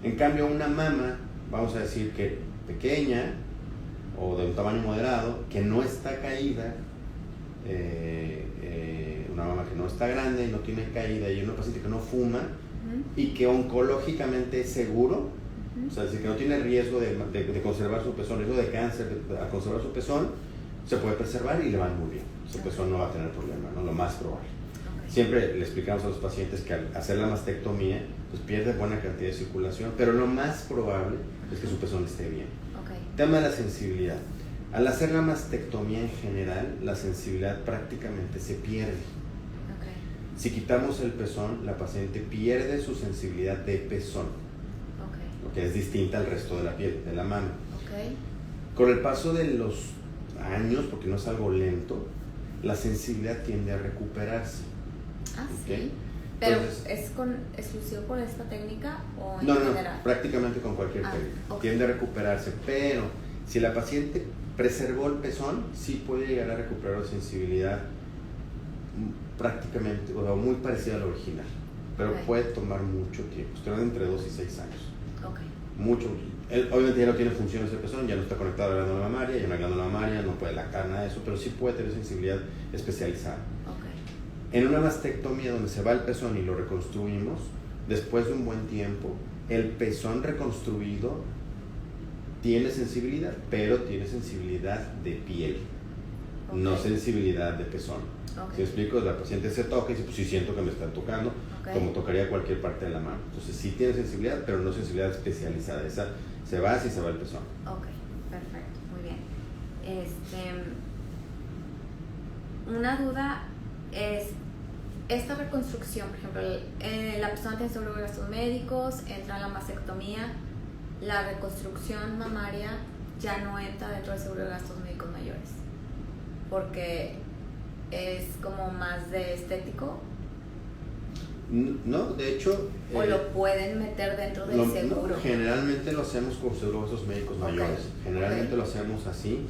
En cambio, una mama, vamos a decir que pequeña, o de un tamaño moderado, que no está caída, una mama que no está grande y no tiene caída, y una paciente que no fuma, y que oncológicamente es seguro, o sea, es decir, que no tiene riesgo de conservar su pezón, riesgo de cáncer a conservar su pezón, se puede preservar y le van muy bien. Su pezón no va a tener problema, ¿no? Lo más probable. Siempre le explicamos a los pacientes que al hacer la mastectomía, pues pierde buena cantidad de circulación, pero lo más probable es que su pezón esté bien. Tema de la sensibilidad. Al hacer la mastectomía en general, la sensibilidad prácticamente se pierde. Si quitamos el pezón, la paciente pierde su sensibilidad de pezón, lo que es distinta al resto de la piel, de la mama. Con el paso de los años, porque no es algo lento, la sensibilidad tiende a recuperarse. Sí. ¿Pero entonces, es exclusivo con esta técnica o en general? No, prácticamente con cualquier técnica. Tiende a recuperarse, pero si la paciente preservó el pezón, sí puede llegar a recuperar la sensibilidad prácticamente, o muy parecida a la original, pero puede tomar mucho tiempo, estoy hablando entre 2 y 6 años. Mucho. Obviamente ya no tiene funciones el pezón, ya no está conectado a la glándula mamaria, ya no hay glándula mamaria, no puede lactar nada de eso, pero sí puede tener sensibilidad especializada. En una mastectomía donde se va el pezón y lo reconstruimos, después de un buen tiempo, el pezón reconstruido tiene sensibilidad, pero tiene sensibilidad de piel, no sensibilidad de pezón. Si me explico, la paciente se toca y dice, pues sí siento que me están tocando, como tocaría cualquier parte de la mano. Entonces sí tiene sensibilidad, pero no sensibilidad especializada. Esa se va si se va el pezón. Perfecto, muy bien. Una duda es, esta reconstrucción, por ejemplo, la persona tiene seguro de gastos médicos, entra en la mastectomía, la reconstrucción mamaria ya no entra dentro del seguro de gastos médicos mayores, porque es como más de estético. No, de hecho... ¿O lo pueden meter dentro del seguro? No, generalmente lo hacemos con seguro de gastos médicos mayores. Generalmente lo hacemos así.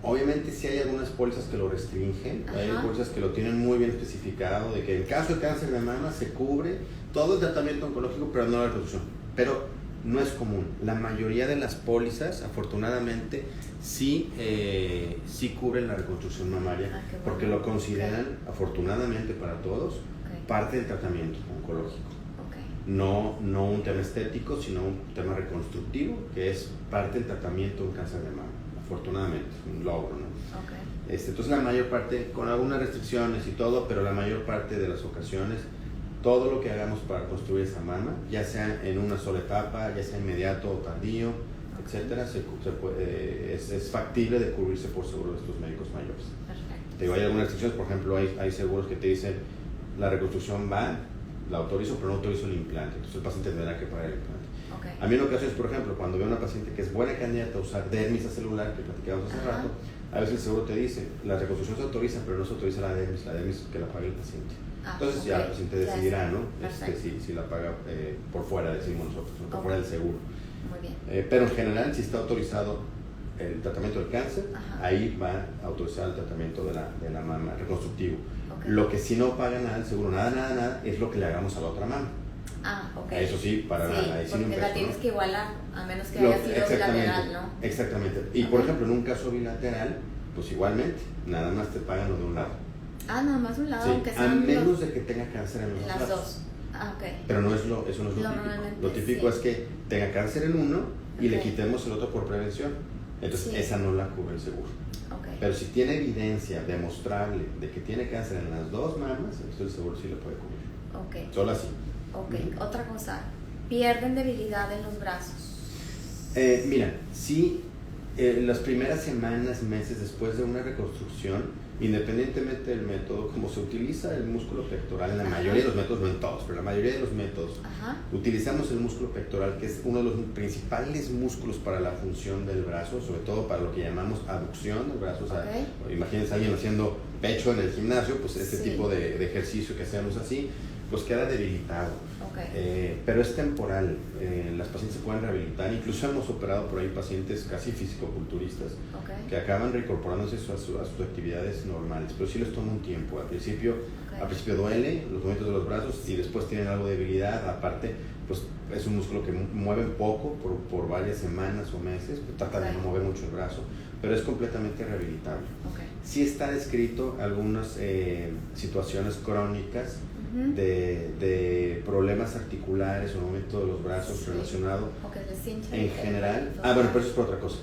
Obviamente sí hay algunas pólizas que lo restringen, hay pólizas que lo tienen muy bien especificado, de que en caso de cáncer de mama se cubre todo el tratamiento oncológico, pero no la reconstrucción. Pero no es común. La mayoría de las pólizas, afortunadamente, sí cubren la reconstrucción mamaria, porque lo consideran, afortunadamente para todos, parte del tratamiento oncológico. No un tema estético, sino un tema reconstructivo, que es parte del tratamiento de un cáncer de mama. Afortunadamente, un logro, ¿no? Entonces la mayor parte, con algunas restricciones y todo, pero la mayor parte de las ocasiones, todo lo que hagamos para construir esa mama, ya sea en una sola etapa, ya sea inmediato o tardío, etcétera, es factible de cubrirse por seguro de estos médicos mayores. Te digo, hay algunas restricciones, por ejemplo, hay seguros que te dicen, la reconstrucción va, la autorizo, pero no autorizo el implante, entonces el paciente tendrá que pagar el implante. A mí en ocasiones, por ejemplo, cuando veo a una paciente que es buena candidata a usar dermis celular, que platicábamos hace rato, a veces el seguro te dice, la reconstrucción se autoriza, pero no se autoriza la dermis que la pague el paciente. Entonces ya el paciente decidirá, ¿no? Si la paga por fuera, decimos nosotros, ¿no? Por fuera del seguro. Muy bien. Pero en general, si está autorizado el tratamiento del cáncer, ahí va a autorizar el tratamiento de la mama reconstructivo. Lo que sí no paga nada el seguro, nada, es lo que le hagamos a la otra mama. Eso sí, para ahí sí porque la tienes que igualar, a menos que haya sido bilateral, ¿no? Exactamente. Y por ejemplo, en un caso bilateral, pues igualmente, nada más te pagan lo de un lado. Nada más un lado, sí, aunque sean a menos de que tenga cáncer en los las dos. Ah, ok. Pero eso no es lo típico. Lo típico es que tenga cáncer en uno y le quitemos el otro por prevención. Entonces esa no la cubre el seguro. Okay. Pero si tiene evidencia demostrable de que tiene cáncer en las dos mamas, entonces el seguro sí le puede cubrir. Okay. Solo así. Ok, otra cosa, pierden debilidad en los brazos. Mira, sí, las primeras semanas, meses después de una reconstrucción, independientemente del método, como se utiliza el músculo pectoral en la mayoría de los métodos, no en todos, pero en la mayoría de los métodos, utilizamos el músculo pectoral, que es uno de los principales músculos para la función del brazo, sobre todo para lo que llamamos aducción del brazo. O sea, imagínense a alguien haciendo pecho en el gimnasio, pues este tipo de ejercicio que hacemos así, pues queda debilitado. Pero es temporal, las pacientes se pueden rehabilitar, incluso hemos operado por ahí pacientes casi fisicoculturistas que acaban reincorporándose a sus actividades normales, pero sí les toma un tiempo. Al principio duele los movimientos de los brazos y después tienen algo de debilidad. Aparte, pues es un músculo que mueve poco por varias semanas o meses, pues trata de no mover mucho el brazo, pero es completamente rehabilitable. Sí está descrito algunas situaciones crónicas de problemas articulares o movimiento de los brazos relacionado en general, pero eso es por otra cosa.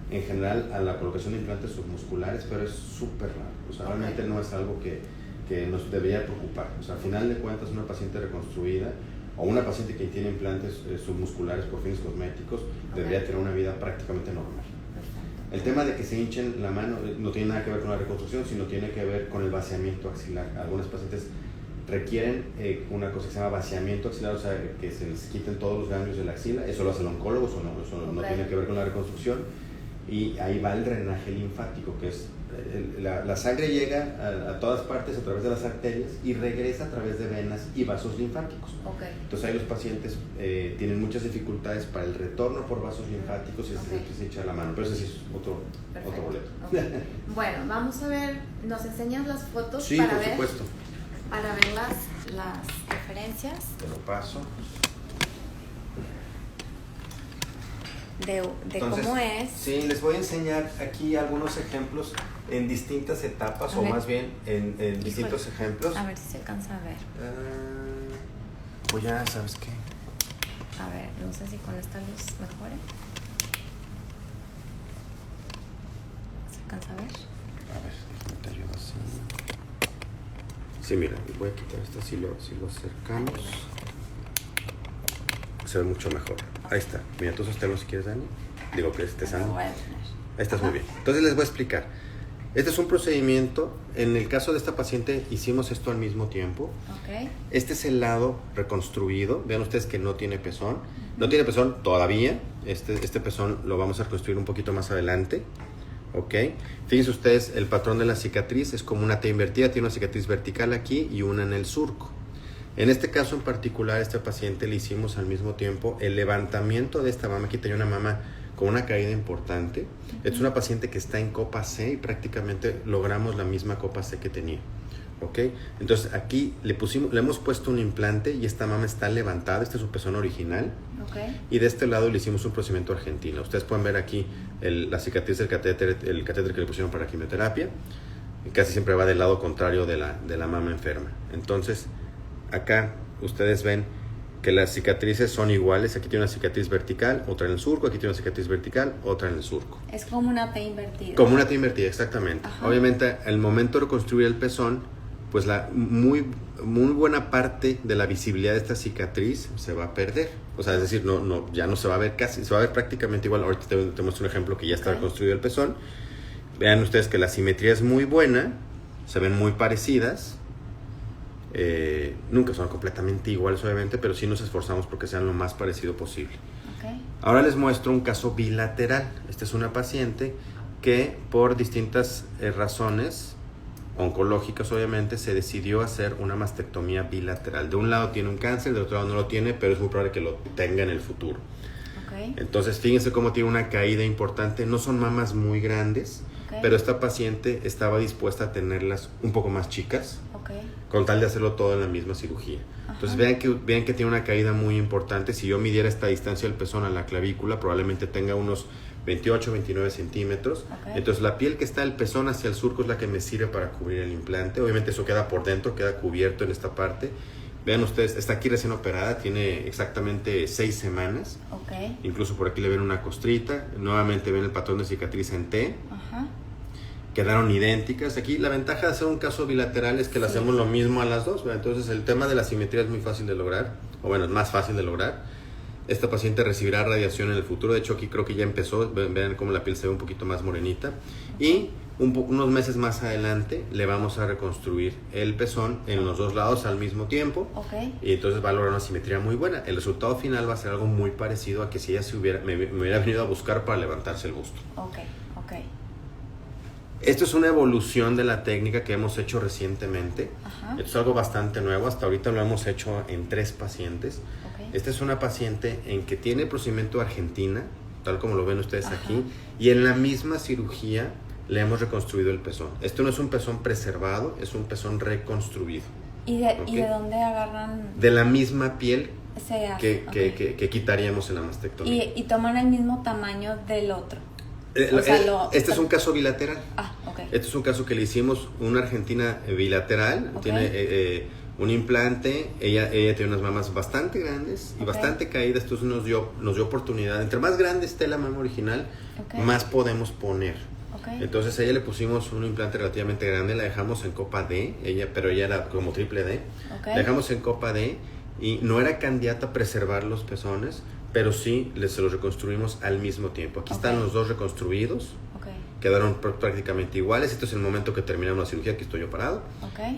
En general a la colocación de implantes submusculares, pero es súper raro. O sea, realmente no es algo que nos debería preocupar. O sea, al final de cuentas, una paciente reconstruida o una paciente que tiene implantes submusculares por fines cosméticos debería tener una vida prácticamente normal. El tema de que se hinchen la mano no tiene nada que ver con la reconstrucción, sino tiene que ver con el vaciamiento axilar. Algunas pacientes requieren una cosa que se llama vaciamiento axilar, o sea, que se les quiten todos los ganglios de la axila. Eso lo hace el oncólogo, eso no tiene que ver con la reconstrucción. Y ahí va el drenaje linfático, que es la sangre llega a todas partes a través de las arterias y regresa a través de venas y vasos linfáticos. Entonces ahí los pacientes tienen muchas dificultades para el retorno por vasos linfáticos y se echa la mano, pero ese sí es otro boleto. Bueno, vamos a ver, ¿nos enseñas las fotos? Sí, por supuesto. Para ver las referencias. Te lo paso. De entonces, cómo es. Sí, les voy a enseñar aquí algunos ejemplos en distintas etapas, o más bien en distintos ejemplos. A ver si se alcanza a ver. Pues ya sabes qué. A ver, no sé si con esta luz mejore. ¿Se alcanza a ver? A ver, déjame te ayudo así. Sí, mira, voy a quitar esto si lo acercamos. Se ve mucho mejor. Ahí está. Mira, tú sosténlo si quieres, Dani. Digo que esté sano. Ahí estás muy bien. Entonces les voy a explicar. Este es un procedimiento. En el caso de esta paciente hicimos esto al mismo tiempo. Este es el lado reconstruido. Vean ustedes que no tiene pezón. No tiene pezón todavía. Este pezón lo vamos a reconstruir un poquito más adelante. Fíjense ustedes, el patrón de la cicatriz es como una T invertida. Tiene una cicatriz vertical aquí y una en el surco. En este caso en particular, a este paciente le hicimos al mismo tiempo el levantamiento de esta mama. Aquí tenía una mama con una caída importante. Es una paciente que está en copa C y prácticamente logramos la misma copa C que tenía. Entonces aquí le hemos puesto un implante y esta mama está levantada. Este es su pezón original. Y de este lado le hicimos un procedimiento argentino. Ustedes pueden ver aquí la cicatriz del catéter, el catéter que le pusieron para quimioterapia. Y casi siempre va del lado contrario de la mama enferma. Entonces acá ustedes ven que las cicatrices son iguales. Aquí tiene una cicatriz vertical, otra en el surco. Aquí tiene una cicatriz vertical, otra en el surco. Es como una T invertida. Como una T invertida, exactamente. Obviamente, al momento de reconstruir el pezón, pues la muy buena parte de la visibilidad de esta cicatriz se va a perder. O sea, es decir, ya no se va a ver casi, se va a ver prácticamente igual. Ahorita te muestro un ejemplo que ya está reconstruido el pezón. Vean ustedes que la simetría es muy buena, se ven muy parecidas. Nunca son completamente iguales, obviamente, pero sí nos esforzamos porque sean lo más parecido posible. Ahora les muestro un caso bilateral. Esta es una paciente que por distintas razones oncológicas, obviamente, se decidió hacer una mastectomía bilateral. De un lado tiene un cáncer, del otro lado no lo tiene, pero es muy probable que lo tenga en el futuro. Entonces, fíjense cómo tiene una caída importante. No son mamas muy grandes, pero esta paciente estaba dispuesta a tenerlas un poco más chicas, con tal de hacerlo todo en la misma cirugía. Entonces, vean que tiene una caída muy importante. Si yo midiera esta distancia del pezón a la clavícula, probablemente tenga unos 28, 29 centímetros. Entonces la piel que está del pezón hacia el surco es la que me sirve para cubrir el implante. Obviamente eso queda por dentro, queda cubierto en esta parte. Vean ustedes, está aquí recién operada, tiene exactamente 6 semanas. Ok. Incluso por aquí le ven una costrita. Nuevamente ven el patrón de cicatriz en T. Ajá. Quedaron idénticas. Aquí la ventaja de hacer un caso bilateral es que le hacemos lo mismo a las dos, ¿verdad? Entonces el tema de la simetría es muy fácil de lograr, o bueno, es más fácil de lograr. Esta paciente recibirá radiación en el futuro. De hecho, aquí creo que ya empezó. Vean cómo la piel se ve un poquito más morenita. Y unos meses más adelante le vamos a reconstruir el pezón en los dos lados al mismo tiempo. Y entonces va a lograr una simetría muy buena. El resultado final va a ser algo muy parecido a que si ella me hubiera venido a buscar para levantarse el busto. Esto es una evolución de la técnica que hemos hecho recientemente. Esto es algo bastante nuevo. Hasta ahorita lo hemos hecho en 3 pacientes. Esta es una paciente en que tiene el procedimiento Argentina, tal como lo ven ustedes aquí, y en la misma cirugía le hemos reconstruido el pezón. Esto no es un pezón preservado, es un pezón reconstruido. ¿Y de dónde agarran? De la misma piel que quitaríamos en la mastectomía. ¿Y toman el mismo tamaño del otro? Este es un caso bilateral. Este es un caso que le hicimos una Argentina bilateral. Tiene un implante. Ella tiene unas mamas bastante grandes y bastante caídas. Entonces nos dio oportunidad. Entre más grande esté la mama original, más podemos poner. Entonces a ella le pusimos un implante relativamente grande. La dejamos en copa D. Pero ella era como triple D. La dejamos en copa D. Y no era candidata a preservar los pezones, pero sí se los reconstruimos al mismo tiempo. Aquí están los dos reconstruidos. Quedaron prácticamente iguales. Este es el momento que terminamos la cirugía, que estoy yo parado.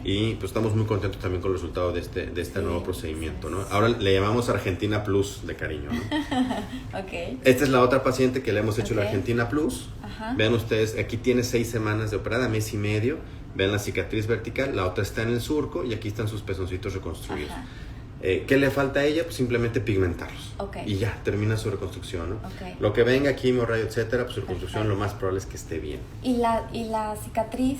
Y pues estamos muy contentos también con el resultado de este nuevo procedimiento, ¿no? Ahora le llamamos Argentina Plus de cariño, ¿no? Esta es la otra paciente que le hemos hecho la Argentina Plus. Vean ustedes, aquí tiene 6 semanas de operada, mes y medio. Vean la cicatriz vertical, la otra está en el surco y aquí están sus pezoncitos reconstruidos. ¿Qué le falta a ella? Pues simplemente pigmentarlos. Y ya, termina su reconstrucción, ¿no? Lo que venga, quimio, radio, etcétera, pues su reconstrucción lo más probable es que esté bien. ¿Y la cicatriz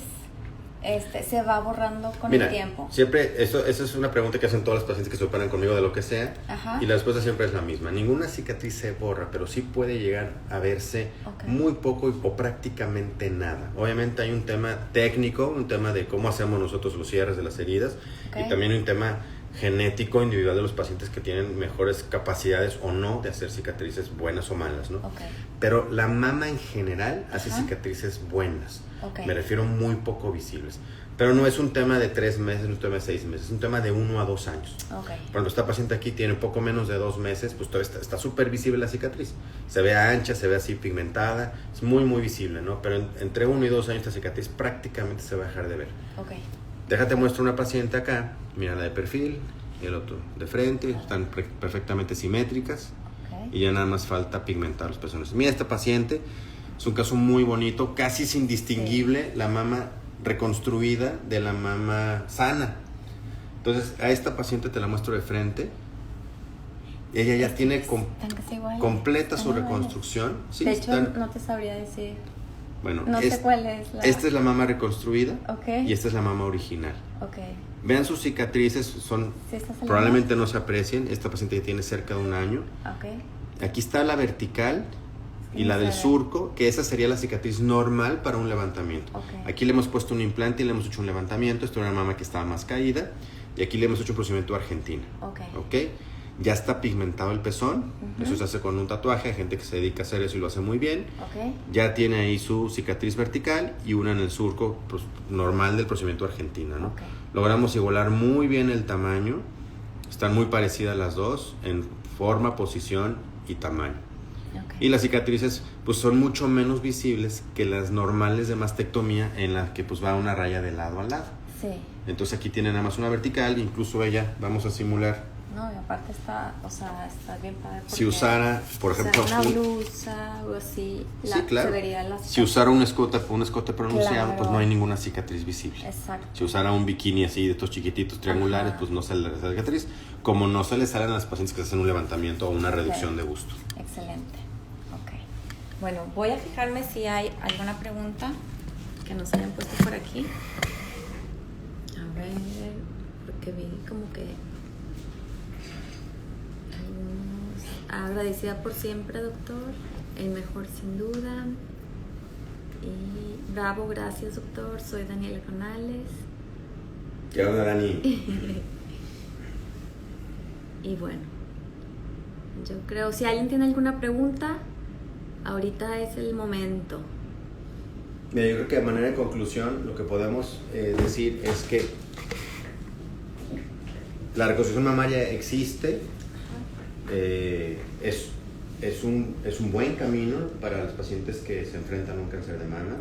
se va borrando con el tiempo? Siempre, esa es una pregunta que hacen todas las pacientes que se operan conmigo de lo que sea. Y la respuesta siempre es la misma. Ninguna cicatriz se borra, pero sí puede llegar a verse muy poco o prácticamente nada. Obviamente hay un tema técnico, un tema de cómo hacemos nosotros los cierres de las heridas. Y también un tema genético individual de los pacientes que tienen mejores capacidades o no de hacer cicatrices buenas o malas, ¿no? Pero la mama en general hace cicatrices buenas. Me refiero muy poco visibles. Pero no es un tema de 3 meses, no es un tema de 6 meses, es un tema de 1 a 2 años. Cuando esta paciente aquí tiene poco menos de 2 meses, pues todavía está súper visible la cicatriz. Se ve ancha, se ve así pigmentada, es muy muy visible, ¿no? Pero entre 1 y 2 años esta cicatriz prácticamente se va a dejar de ver. Déjate muestro una paciente acá, mira la de perfil y el otro de frente, están perfectamente simétricas y ya nada más falta pigmentar los pezones. Mira esta paciente, es un caso muy bonito, casi es indistinguible la mama reconstruida de la mama sana. Entonces a esta paciente te la muestro de frente, ella ya tiene completa su reconstrucción. Sí, de hecho no te sabría decir. Bueno, no sé cuál es esta es la mama reconstruida y esta es la mama original. Vean sus cicatrices, probablemente no se aprecien. Esta paciente ya tiene cerca de 1 año. Aquí está la vertical y la del surco, que esa sería la cicatriz normal para un levantamiento. Aquí le hemos puesto un implante y le hemos hecho un levantamiento. Esta era una mama que estaba más caída y aquí le hemos hecho un procedimiento Argentina. Ya está pigmentado el pezón, eso se hace con un tatuaje, hay gente que se dedica a hacer eso y lo hace muy bien. Ya tiene ahí su cicatriz vertical y una en el surco pues, normal del procedimiento Argentina, ¿no? Logramos igualar muy bien el tamaño, están muy parecidas las dos en forma, posición y tamaño. Y las cicatrices pues son mucho menos visibles que las normales de mastectomía en las que pues va una raya de lado a lado. Entonces aquí tiene nada más una vertical, incluso ella, vamos a simular. No, y aparte está bien padre. Si usara, por ejemplo, una blusa o así, se vería la si usara un escote pronunciado, pues no hay ninguna cicatriz visible. Si usara un bikini así de estos chiquititos triangulares, pues no sale la cicatriz, como no se le salen a las pacientes que hacen un levantamiento o una reducción de busto. Excelente. Bueno, voy a fijarme si hay alguna pregunta que nos hayan puesto por aquí. A ver, porque vi como que agradecida por siempre, doctor, el mejor sin duda. Y bravo, gracias, doctor. Soy Daniela Canales. ¿Qué onda, Dani? Y bueno, yo creo, si alguien tiene alguna pregunta, ahorita es el momento. Mira, yo creo que de manera de conclusión lo que podemos decir es que la reconstrucción mamaria existe, es un buen camino para los pacientes que se enfrentan a un cáncer de mama.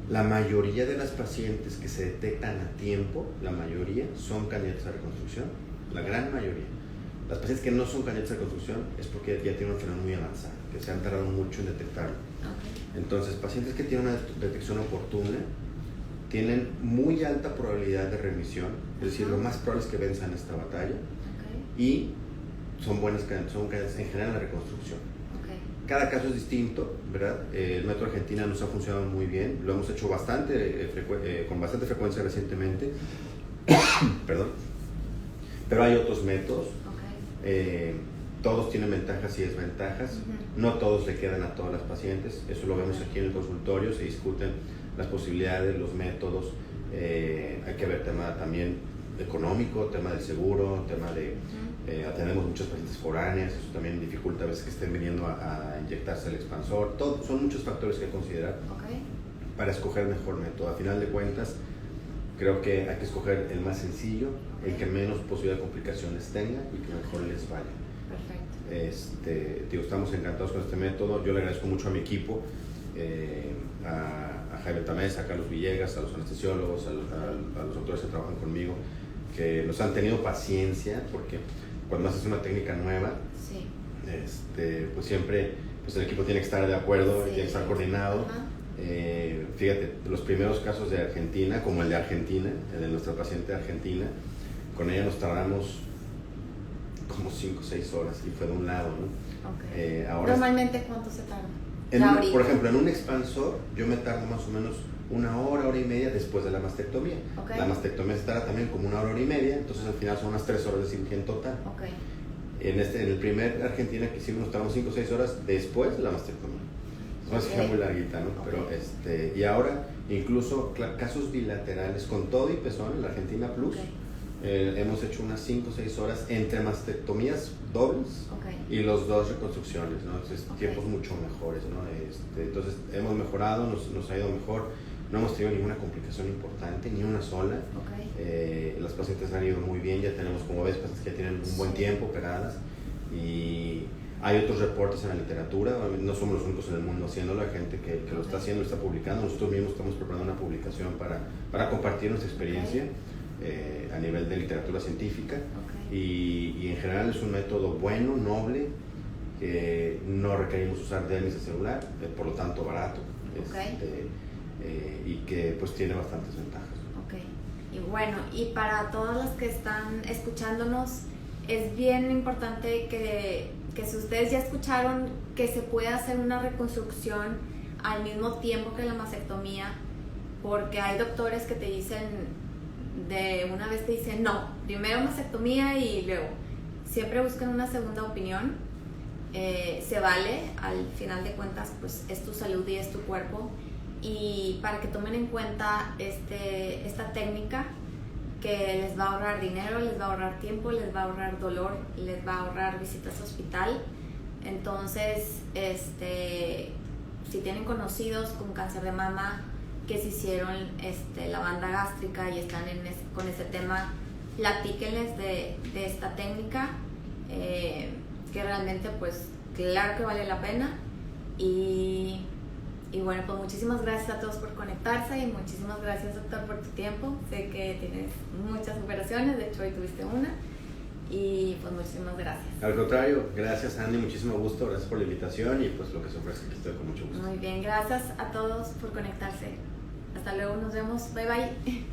La mayoría de las pacientes que se detectan a tiempo, la mayoría son candidatos a reconstrucción, la gran mayoría. Las pacientes que no son candidatas a reconstrucción es porque ya tienen una enfermedad muy avanzada, que se han tardado mucho en detectarlo. Entonces, pacientes que tienen una detección oportuna tienen muy alta probabilidad de remisión, es decir, lo más probable es que venzan esta batalla y son buenas candidatas en general a la reconstrucción. Cada caso es distinto, ¿verdad? El método Argentina nos ha funcionado muy bien, lo hemos hecho con bastante frecuencia recientemente, perdón, pero hay otros métodos, todos tienen ventajas y desventajas, no todos le quedan a todas las pacientes, eso lo vemos aquí en el consultorio, se discuten las posibilidades, los métodos, hay que ver tema también económico, tema del seguro, tema de... tenemos muchos pacientes foráneas, eso también dificulta a veces que estén viniendo a inyectarse el expansor. Son muchos factores que considerar para escoger el mejor método. A final de cuentas, creo que hay que escoger el más sencillo, el que menos posibilidad de complicaciones tenga y que mejor les vaya. Perfecto. Estamos encantados con este método. Yo le agradezco mucho a mi equipo, a Jaime Tamés, a Carlos Villegas, a los anestesiólogos, a los doctores que trabajan conmigo, que nos han tenido paciencia, porque cuando haces una técnica nueva, pues siempre el equipo tiene que estar de acuerdo, tiene que estar coordinado. Fíjate, los primeros casos de Argentina, como el de Argentina, el de nuestra paciente de Argentina, con ella nos tardamos como 5 o 6 horas y fue de un lado, ¿no? Ahora, ¿normalmente cuánto se tarda? Por ejemplo, en un expansor yo me tardo más o menos 1 hora, hora y media después de la mastectomía. La mastectomía se tarda también como 1 hora, hora y media, entonces al final son unas 3 horas de cirugía en total. En el primer Argentina que hicimos nos tardamos 5 o 6 horas después de la mastectomía. Es una cirugía muy larguita, ¿no? Pero y ahora incluso casos bilaterales con todo y pezón en la Argentina Plus, hemos hecho unas 5 o 6 horas entre mastectomías dobles y los 2 reconstrucciones, ¿no? Entonces tiempos mucho mejores, ¿no? Entonces hemos mejorado, nos ha ido mejor. No hemos tenido ninguna complicación importante, ni una sola. Las pacientes han ido muy bien, ya tenemos, como ves, pacientes que ya tienen un buen tiempo operadas. Y hay otros reportes en la literatura, no somos los únicos en el mundo haciéndolo, hay gente que lo está haciendo, lo está publicando. Nosotros mismos estamos preparando una publicación para compartir nuestra experiencia a nivel de literatura científica. Y en general es un método bueno, noble, que no requerimos usar diálisis celular, por lo tanto barato. Y que pues tiene bastantes ventajas. Y bueno, y para todos los que están escuchándonos, es bien importante que si ustedes ya escucharon que se puede hacer una reconstrucción al mismo tiempo que la mastectomía, porque hay doctores que te dicen, de una vez te dicen no, primero mastectomía y luego, siempre buscan una segunda opinión. Se vale, al final de cuentas pues es tu salud y es tu cuerpo. Y para que tomen en cuenta esta técnica que les va a ahorrar dinero, les va a ahorrar tiempo, les va a ahorrar dolor, les va a ahorrar visitas a hospital. Entonces, si tienen conocidos con cáncer de mama que se hicieron la banda gástrica y están con ese tema, platíquenles de esta técnica, que realmente pues claro que vale la pena. Y bueno, pues muchísimas gracias a todos por conectarse y muchísimas gracias, doctor, por tu tiempo. Sé que tienes muchas operaciones, de hecho hoy tuviste una, y pues muchísimas gracias. Al contrario, gracias Andy, muchísimo gusto, gracias por la invitación y pues lo que se ofrece aquí estoy con mucho gusto. Muy bien, gracias a todos por conectarse. Hasta luego, nos vemos, bye bye.